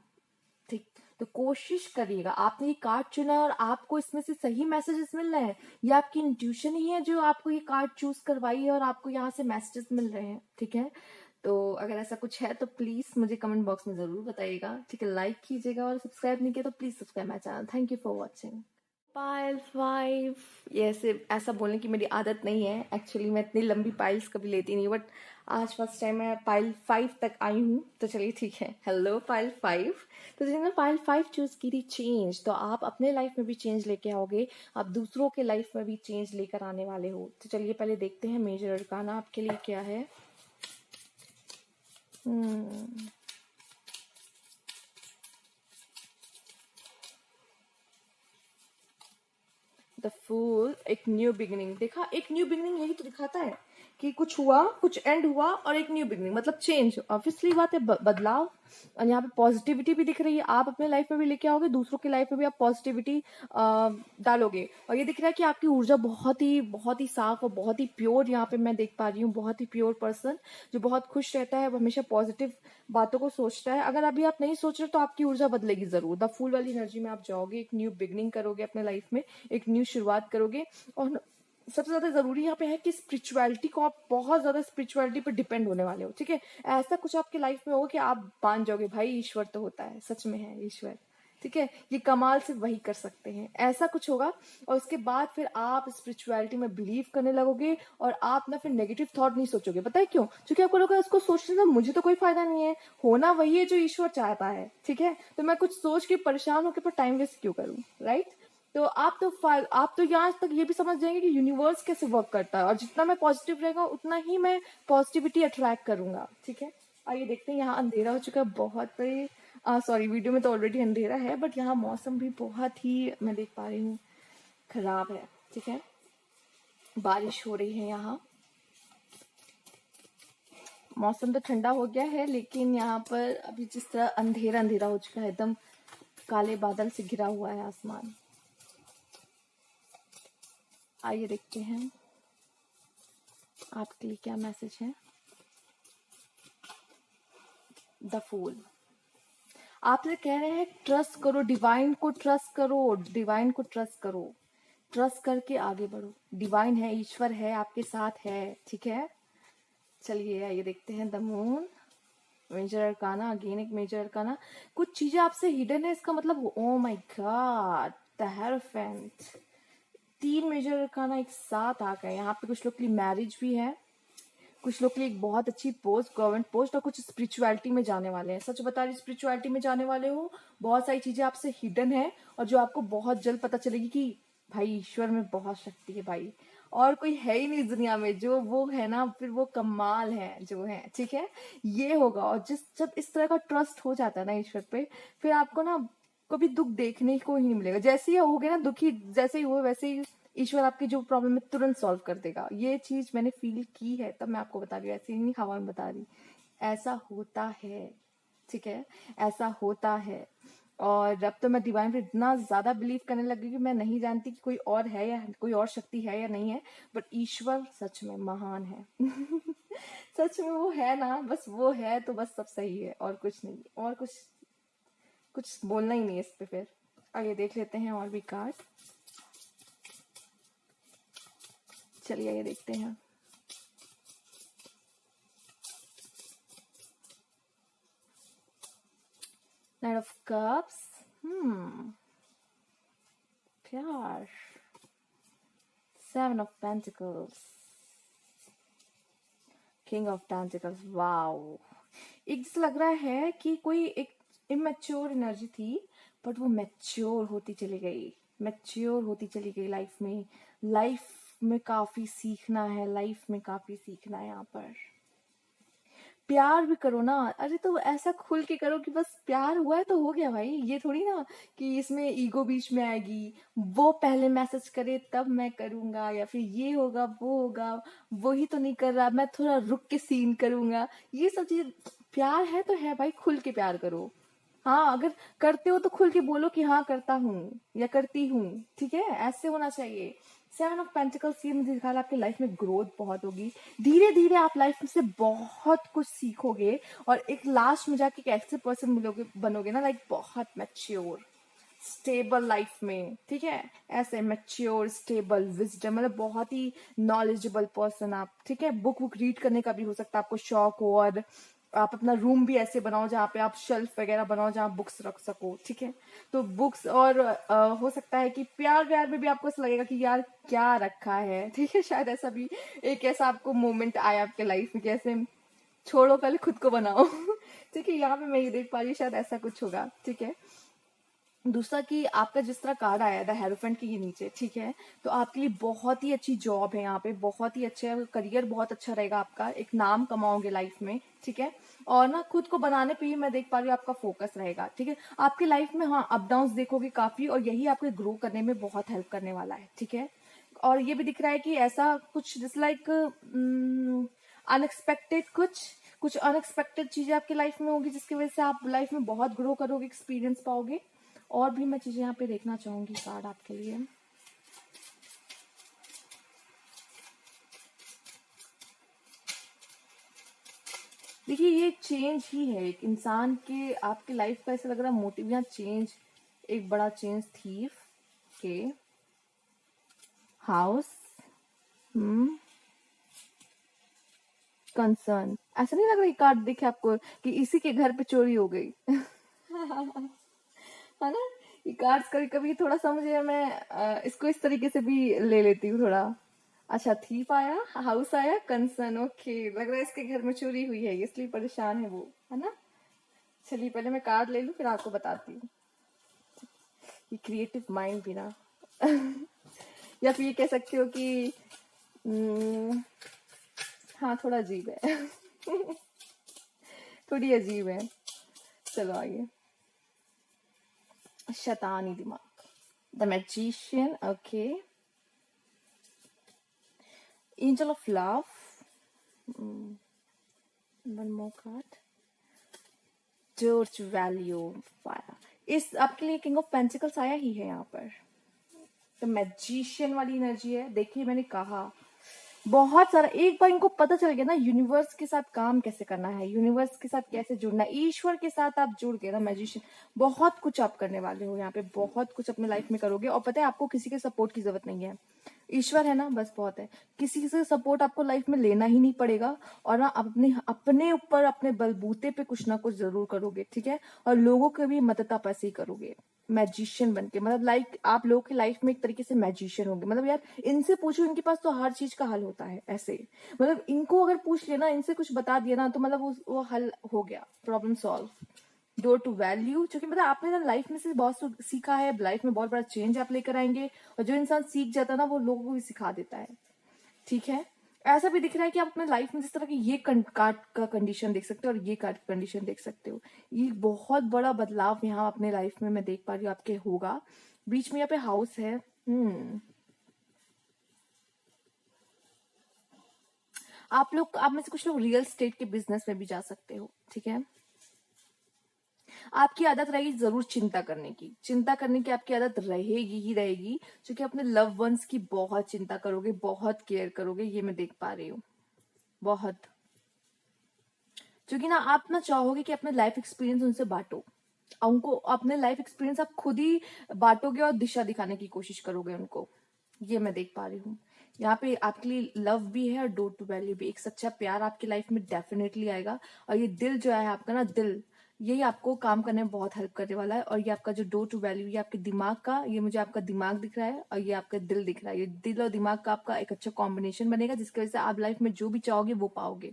ठीक। तो कोशिश करिएगा, आपने ये कार्ड चुना है और आपको इसमें से सही मैसेजेस मिल रहे हैं, ये आपकी इंट्यूशन ही है जो आपको ये कार्ड चूज करवाई है और आपको यहाँ से मैसेजेस मिल रहे हैं। ठीक है। तो अगर ऐसा कुछ है तो प्लीज मुझे कमेंट बॉक्स में जरूर बताइएगा। ठीक है। लाइक कीजिएगा और सब्सक्राइब नहीं किया तो please subscribe my channel. Thank you for watching. Payal 5, ये ऐसा बोलने की मेरी आदत नहीं है। एक्चुअली मैं इतनी लंबी पाइल्स कभी लेती नहीं, बट आज फर्स्ट टाइम मैं पाइल 5 तक आई हूँ, तो चलिए ठीक है। Hello pile 5। तो जब मैं पाइल 5 चूज की थी चेंज, तो आप अपने लाइफ में भी चेंज लेके आओगे, आप दूसरों के लाइफ में भी चेंज लेकर आने वाले हो। तो चलिए पहले देखते हैं मेजर अरकाना आपके लिए क्या है। द फूल, एक न्यू बिगिनिंग। देखा, एक न्यू बिगिनिंग यही तो दिखाता है कि कुछ हुआ, कुछ एंड हुआ और एक न्यू बिगिनिंग मतलब चेंज। ऑब्वियसली बात है, बदलाव। और यहाँ पे पॉजिटिविटी भी दिख रही है, आप अपने लाइफ में भी लेके आओगे, दूसरों की लाइफ में भी आप पॉजिटिविटी डालोगे। और ये दिख रहा है कि आपकी ऊर्जा बहुत ही साफ और बहुत ही प्योर यहाँ पे मैं देख पा रही हूँ। बहुत ही प्योर पर्सन जो बहुत खुश रहता है, वो हमेशा पॉजिटिव बातों को सोचता है। अगर अभी आप नहीं सोच रहे तो आपकी ऊर्जा बदलेगी जरूर। द फूल वाली एनर्जी में आप जाओगे, एक न्यू बिगनिंग करोगे अपने लाइफ में, एक न्यू शुरुआत करोगे। और सबसे ज्यादा जरूरी यहाँ पे है कि स्पिरिचुअलिटी को, आप बहुत ज्यादा स्पिरिचुअलिटी पर डिपेंड होने वाले हो। ठीक है। ऐसा कुछ आपके लाइफ में होगा कि आप मान जाओगे भाई ईश्वर तो होता है, सच में है ईश्वर। ठीक है। ये कमाल सिर्फ वही कर सकते हैं, ऐसा कुछ होगा। और उसके बाद फिर आप स्पिरिचुअलिटी में बिलीव करने लगोगे और आप ना फिर नेगेटिव थॉट नहीं सोचोगे। पता है क्यों? क्योंकि आपको लगेगा उसको सोचने से मुझे तो कोई फायदा नहीं है, होना वही है जो ईश्वर चाहता है। ठीक है। तो मैं कुछ सोच के परेशान होकर पर टाइम वेस्ट क्यों करूं, राइट। तो आप तो यहाँ तक ये भी समझ जाएंगे कि यूनिवर्स कैसे वर्क करता है, और जितना मैं पॉजिटिव रहेगा उतना ही मैं पॉजिटिविटी अट्रैक्ट करूंगा। ठीक है। आइए देखते हैं। यहाँ अंधेरा हो चुका है बहुत ही, सॉरी वीडियो में तो ऑलरेडी अंधेरा है, बट यहाँ मौसम भी बहुत ही, मैं देख पा रही हूँ, खराब है। ठीक है। बारिश हो रही है यहाँ, मौसम तो ठंडा हो गया है, लेकिन यहाँ पर अभी जिस तरह अंधेरा अंधेरा हो चुका है, एकदम काले बादल से घिरा हुआ है आसमान। आइए देखते हैं आपके लिए क्या मैसेज है। द फूल आपसे कह रहे हैं ट्रस्ट करो, डिवाइन को ट्रस्ट करो, डिवाइन को ट्रस्ट करो, ट्रस्ट करके आगे बढ़ो। डिवाइन है, ईश्वर है, आपके साथ है। ठीक है। चलिए आइए देखते हैं the moon, major arcana. Again एक मेजर अरकाना। कुछ चीजें आपसे हिडन है, इसका मतलब oh my god, the hierophant. 3 major arcana एक साथ आ गए। यहाँ पे कुछ लोग के लिए मैरिज भी है, कुछ लोग के लिए एक बहुत अच्छी पोस्ट, गवर्नमेंट पोस्ट, और कुछ स्पिरिचुअलिटी में जाने वाले हैं। सच बता रही, स्पिरिचुअलिटी में जाने वाले हो। बहुत सारी चीजें आपसे हिडन है और जो आपको बहुत जल्द पता चलेगी कि भाई ईश्वर में बहुत शक्ति है भाई, और कोई है ही नहीं इस दुनिया में जो वो है ना, फिर वो कमाल है जो है। ठीक है। ये होगा। और जब इस तरह का ट्रस्ट हो जाता है ना ईश्वर पे, फिर आपको ना कभी दुख देखने को ही नहीं मिलेगा। जैसे ही हो गया ना दुखी, जैसे ही हुए वैसे ही ईश्वर आपकी जो प्रॉब्लम है तुरंत सॉल्व कर देगा। ये चीज मैंने फील की है, तब मैं आपको बता रही हूँ, ऐसे ही नहीं हवा में बता रही। ऐसा होता है। ठीक है। ऐसा होता है। और अब तो मैं डिवाइन पे इतना ज्यादा बिलीव करने लगी कि मैं नहीं जानती कि कोई और है या कोई और शक्ति है या नहीं है, बट ईश्वर सच में महान है। सच में वो है ना, बस वो है तो बस सब सही है, और कुछ नहीं, और कुछ कुछ बोलना ही नहीं है इस पे। फिर आगे देख लेते हैं और भी कार्ड। चलिए ये देखते हैं। नाइट ऑफ कप्स, प्यार, 7 of Pentacles, King of Pentacles, wow, एक जैसा लग रहा है कि कोई एक इमेच्योर एनर्जी थी, बट वो मैच्योर होती चली गई, मैच्योर होती चली गई लाइफ में। लाइफ में काफी सीखना है, लाइफ में काफी सीखना है यहाँ पर। प्यार भी करो ना, अरे तो ऐसा खुल के करो कि बस प्यार हुआ है तो हो गया भाई। ये थोड़ी ना कि इसमें ईगो बीच में आएगी, वो पहले मैसेज करे तब मैं करूंगा, या फिर ये होगा वो होगा, वही तो नहीं कर रहा मैं थोड़ा रुक के सीन करूंगा। ये सब चीज, प्यार है तो है भाई, खुल के प्यार करो। हाँ, अगर करते हो तो खुल के बोलो कि हाँ करता हूँ या करती हूँ, ठीक है, ऐसे होना चाहिए। 7 ऑफ पेंटिकल्स ये मुझे दिखा रहा है आपकी लाइफ में ग्रोथ बहुत होगी, धीरे धीरे आप लाइफ में से बहुत कुछ सीखोगे, और एक लास्ट में जाके एक ऐसे पर्सन मिलोगे, बनोगे ना, लाइक बहुत मैच्योर स्टेबल लाइफ में, ठीक है। ऐसे मैच्योर स्टेबल विजडम, मतलब बहुत ही नॉलेजेबल पर्सन आप, ठीक है। बुक बुक रीड करने का भी हो सकता है आपको शौक हो, और आप अपना रूम भी ऐसे बनाओ जहाँ पे आप शेल्फ वगैरह बनाओ जहाँ बुक्स रख सको, ठीक है। तो बुक्स, और हो सकता है कि प्यार व्यार में भी आपको ऐसा लगेगा कि यार क्या रखा है, ठीक है। शायद ऐसा भी एक ऐसा आपको मोमेंट आया आपके लाइफ में, कैसे छोड़ो पहले खुद को बनाओ ठीक है। यहाँ पे मैं ये देख पा रही हूँ, शायद ऐसा कुछ होगा, ठीक है। दूसरा कि आपका जिस तरह कार्ड आया था हेरोफेंट के ये नीचे, ठीक है, तो आपके लिए बहुत ही अच्छी जॉब है यहाँ पे, बहुत ही अच्छा करियर, बहुत अच्छा रहेगा आपका, एक नाम कमाओगे लाइफ में, ठीक है। और ना खुद को बनाने पे ही मैं देख पा रही हूँ आपका फोकस रहेगा, ठीक है। आपकी लाइफ में हाँ अप डाउन देखोगे काफी, और यही आपको ग्रो करने में बहुत हेल्प करने वाला है, ठीक है। और ये भी दिख रहा है कि ऐसा कुछ जिस लाइक अनएक्सपेक्टेड, कुछ कुछ अनएक्सपेक्टेड चीजें आपकी लाइफ में होगी, जिसकी वजह से आप लाइफ में बहुत ग्रो करोगे, एक्सपीरियंस पाओगे। और भी मैं चीजें यहाँ पे देखना चाहूंगी कार्ड आपके लिए। देखिए ये चेंज ही है एक इंसान के, आपके लाइफ का ऐसा लग रहा है मोटिव या चेंज, एक बड़ा चेंज। थीफ के हाउस, कंसर्न, ऐसा नहीं लग रहा ये कार्ड देखे आपको कि इसी के घर पे चोरी हो गई है ना। ये कार्ड्स कभी कभी थोड़ा सा मुझे, मैं इसको इस तरीके से भी ले लेती हूँ थोड़ा। अच्छा, थीफ आया, हाउस आया, कंसर्न, ओके, लग रहा है इसके घर में चोरी हुई है इसलिए परेशान है वो, है ना। चलिए पहले मैं कार्ड ले लूं फिर आपको बताती हूँ। ये क्रिएटिव माइंड भी ना या फिर ये कह सकते हो कि हाँ थोड़ा अजीब है थोड़ी अजीब है। चलो आगे। शैतानी दिमाग, the magician, okay, angel of love, one more card, George value fire. इस आपके लिए किंग ऑफ पेंटिकल्स आया ही है यहाँ पर, तो मैजिशियन वाली एनर्जी है। देखिए मैंने कहा बहुत सारा, एक बार इनको पता चल गया ना यूनिवर्स के साथ काम कैसे करना है, यूनिवर्स के साथ कैसे जुड़ना है, ईश्वर के साथ आप जुड़ गए ना मैजिशियन, बहुत कुछ आप करने वाले हो यहाँ पे, बहुत कुछ अपने लाइफ में करोगे। और पता है आपको किसी के सपोर्ट की जरूरत नहीं है, ईश्वर है ना, बस बहुत है। किसी से सपोर्ट आपको लाइफ में लेना ही नहीं पड़ेगा, और ना अपने अपने ऊपर अपने बलबूते पे कुछ ना कुछ जरूर करोगे, ठीक है। और लोगों की भी मदद आप ऐसे ही करोगे मैजिशियन बन के, मतलब लाइक आप लोगों की लाइफ में एक तरीके से मैजिशियन होंगे। मतलब यार इनसे पूछो, इनके पास तो हर चीज का हल होता है ऐसे, मतलब इनको अगर पूछ लिया ना, इनसे कुछ बता दिया ना, तो मतलब वो हल हो गया, problem solve. Door to value, जो कि मतलब आपने ना लाइफ में से बहुत सीखा है, लाइफ में बहुत बड़ा चेंज आप लेकर आएंगे, और जो इंसान सीख जाता है ना वो लोगों को भी सिखा देता है, ठीक है। ऐसा भी दिख रहा है कि आप अपने लाइफ में जिस तरह की ये कार्ड का कंडीशन देख सकते हो और ये कार्ड का कंडीशन देख सकते हो, ये बहुत बड़ा बदलाव यहाँ अपने लाइफ में मैं देख पा रही हूँ आपके होगा। बीच में यहाँ पे हाउस है, आप में से कुछ लोग रियल स्टेट के बिजनेस में भी जा सकते हो, ठीक है। आपकी आदत रहेगी जरूर चिंता करने की, चिंता करने की आपकी आदत रहेगी ही रहेगी, क्योंकि अपने लव वंस की बहुत चिंता करोगे, बहुत केयर करोगे, ये मैं देख पा रही हूँ बहुत। क्योंकि ना आप ना चाहोगे कि अपने लाइफ एक्सपीरियंस उनसे बांटो, उनको अपने लाइफ एक्सपीरियंस आप खुद ही बांटोगे और दिशा दिखाने की कोशिश करोगे उनको, ये मैं देख पा रही हूँ। यहाँ पे आपके लिए लव भी है और डोर टू वैल्यू भी, एक सच्चा प्यार आपकी लाइफ में डेफिनेटली आएगा। और ये दिल जो है आपका ना, दिल, यही आपको काम करने में बहुत हेल्प करने वाला है। और ये आपका जो डोर टू वैल्यू, ये आपके दिमाग का, ये मुझे आपका दिमाग दिख रहा है और ये आपका दिल दिख रहा है, ये दिल और दिमाग का आपका एक अच्छा कॉम्बिनेशन बनेगा, जिसकी वजह से आप लाइफ में जो भी चाहोगे वो पाओगे,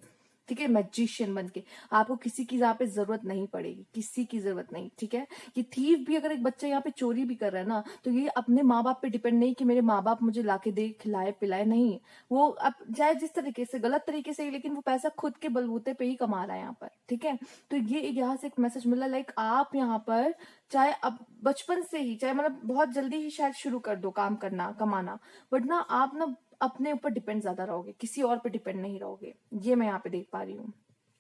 ठीक है, मैजिशियन बन के। आपको किसी की यहाँ पे जरूरत नहीं पड़ेगी, किसी की जरूरत नहीं, ठीक है। ये थीफ भी, अगर एक बच्चा यहाँ पे चोरी भी कर रहा है ना, तो ये अपने माँ बाप पे डिपेंड नहीं कि मेरे माँ बाप मुझे लाके दे, खिलाए पिलाए, नहीं। वो अब चाहे जिस तरीके से, गलत तरीके से, लेकिन वो पैसा खुद के बलबूते पे ही कमा रहा है यहाँ पर, ठीक है। तो ये एक यहाँ से एक मैसेज मिला, लाइक आप यहाँ पर चाहे अब बचपन से ही, चाहे मतलब बहुत जल्दी ही शायद शुरू कर दो काम करना, कमाना, बट ना आप ना अपने ऊपर डिपेंड ज्यादा रहोगे, किसी और पे डिपेंड नहीं रहोगे। ये मैं यहाँ पे देख पा रही हूँ,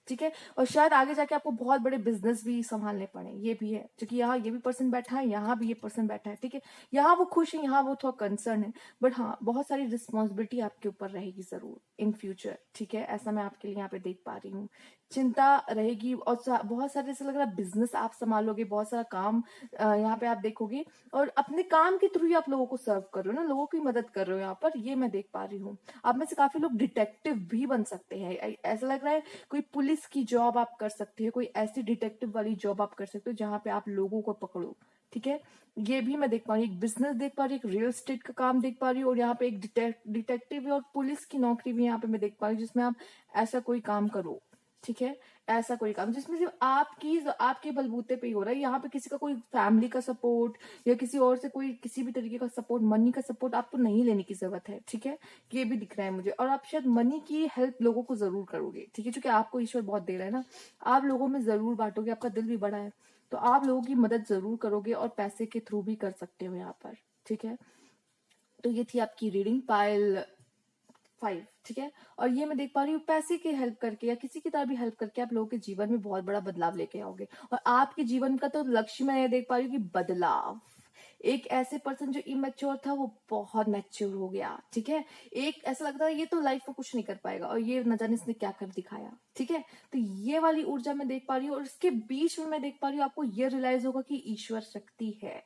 ठीक है। और शायद आगे जाके आपको बहुत बड़े बिजनेस भी संभालने पड़े, ये भी है, क्योंकि यहाँ ये भी पर्सन बैठा है, यहाँ भी ये पर्सन बैठा है, ठीक है। यहाँ वो खुश है, यहाँ वो थोड़ा कंसर्न है, बट हाँ बहुत सारी रिस्पॉन्सिबिलिटी आपके ऊपर रहेगी जरूर इन फ्यूचर, ठीक है। ऐसा मैं आपके लिए यहाँ पे देख पा रही हूँ, चिंता रहेगी। और बहुत सारे, ऐसा लग रहा है बिजनेस आप संभालोगे, बहुत सारा काम यहाँ पे आप देखोगे, और अपने काम के थ्रू ही आप लोगों को सर्व कर रहे हो ना, लोगों की मदद कर रहे हो यहाँ पर, ये मैं देख पा रही हूँ। आप में से काफी लोग डिटेक्टिव भी बन सकते हैं, ऐसा लग रहा है कोई पुलिस की जॉब आप कर सकते हो, कोई ऐसी डिटेक्टिव वाली जॉब आप कर सकते हो जहां पे आप लोगों को पकड़ो, ठीक है। ये भी मैं देख पा रही हूँ, एक बिजनेस देख पा रही हूँ, एक रियल एस्टेट का काम देख पा रही हूँ, और यहाँ पे एक डिटेक्टिव और पुलिस की नौकरी भी यहाँ पे मैं देख पा रही हूँ, जिसमें आप ऐसा कोई काम करो, ठीक है। ऐसा कोई काम जिसमें सिर्फ आपके बलबूते पे ही हो रहा है, यहाँ पे किसी का कोई फैमिली का सपोर्ट या किसी और से कोई किसी भी तरीके का सपोर्ट, मनी का सपोर्ट आपको नहीं लेने की जरूरत है, ठीक है। ये भी दिख रहा है मुझे। और आप शायद मनी की हेल्प लोगों को जरूर करोगे, ठीक है, क्योंकि आपको ईश्वर बहुत दे रहा है ना, आप लोगों में जरूर बांटोगे, आपका दिल भी बड़ा है, तो आप लोगों की मदद जरूर करोगे, और पैसे के थ्रू भी कर सकते हो यहाँ पर, ठीक है। तो ये थी आपकी रीडिंग पाइल 5, ठीक है। और ये मैं देख पा रही हूँ, पैसे की हेल्प करके या किसी की तरह भी हेल्प करके आप लोगों के जीवन में बहुत बड़ा बदलाव लेके आओगे। और आपके जीवन का तो लक्ष्य मैं ये देख पा रही हूँ कि बदलाव, एक ऐसे पर्सन जो इमेच्योर था वो बहुत मैच्योर हो गया, ठीक है। एक ऐसा लगता है ये तो लाइफ में कुछ नहीं कर पाएगा, और ये न जाने इसने क्या कर दिखाया, ठीक है। तो ये वाली ऊर्जा मैं देख पा रही हूँ, और इसके बीच में मैं देख पा रही हूँ आपको ये रियलाइज होगा कि ईश्वर शक्ति है,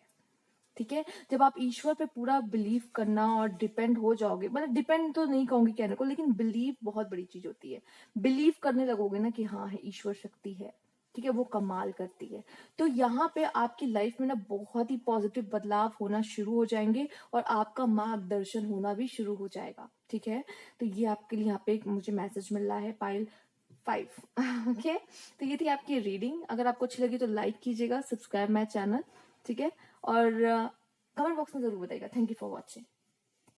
ठीक है। जब आप ईश्वर पे पूरा बिलीव करना और डिपेंड हो जाओगे, मतलब डिपेंड तो नहीं कहूंगी कहने को, लेकिन बिलीव बहुत बड़ी चीज होती है। बिलीव करने लगोगे ना कि हाँ है, ईश्वर शक्ति है, ठीक है, वो कमाल करती है, तो यहाँ पे आपकी लाइफ में ना बहुत ही पॉजिटिव बदलाव होना शुरू हो जाएंगे, और आपका मार्गदर्शन होना भी शुरू हो जाएगा, ठीक है। तो ये आपके लिए यहाँ पे एक मुझे मैसेज मिल रहा है, पाइल 5 ओके। तो ये थी आपकी रीडिंग। अगर आपको अच्छी लगी तो लाइक कीजिएगा, सब्सक्राइब माई चैनल, ठीक है, और कमेंट बॉक्स में जरूर बताइएगा। Thank you for watching.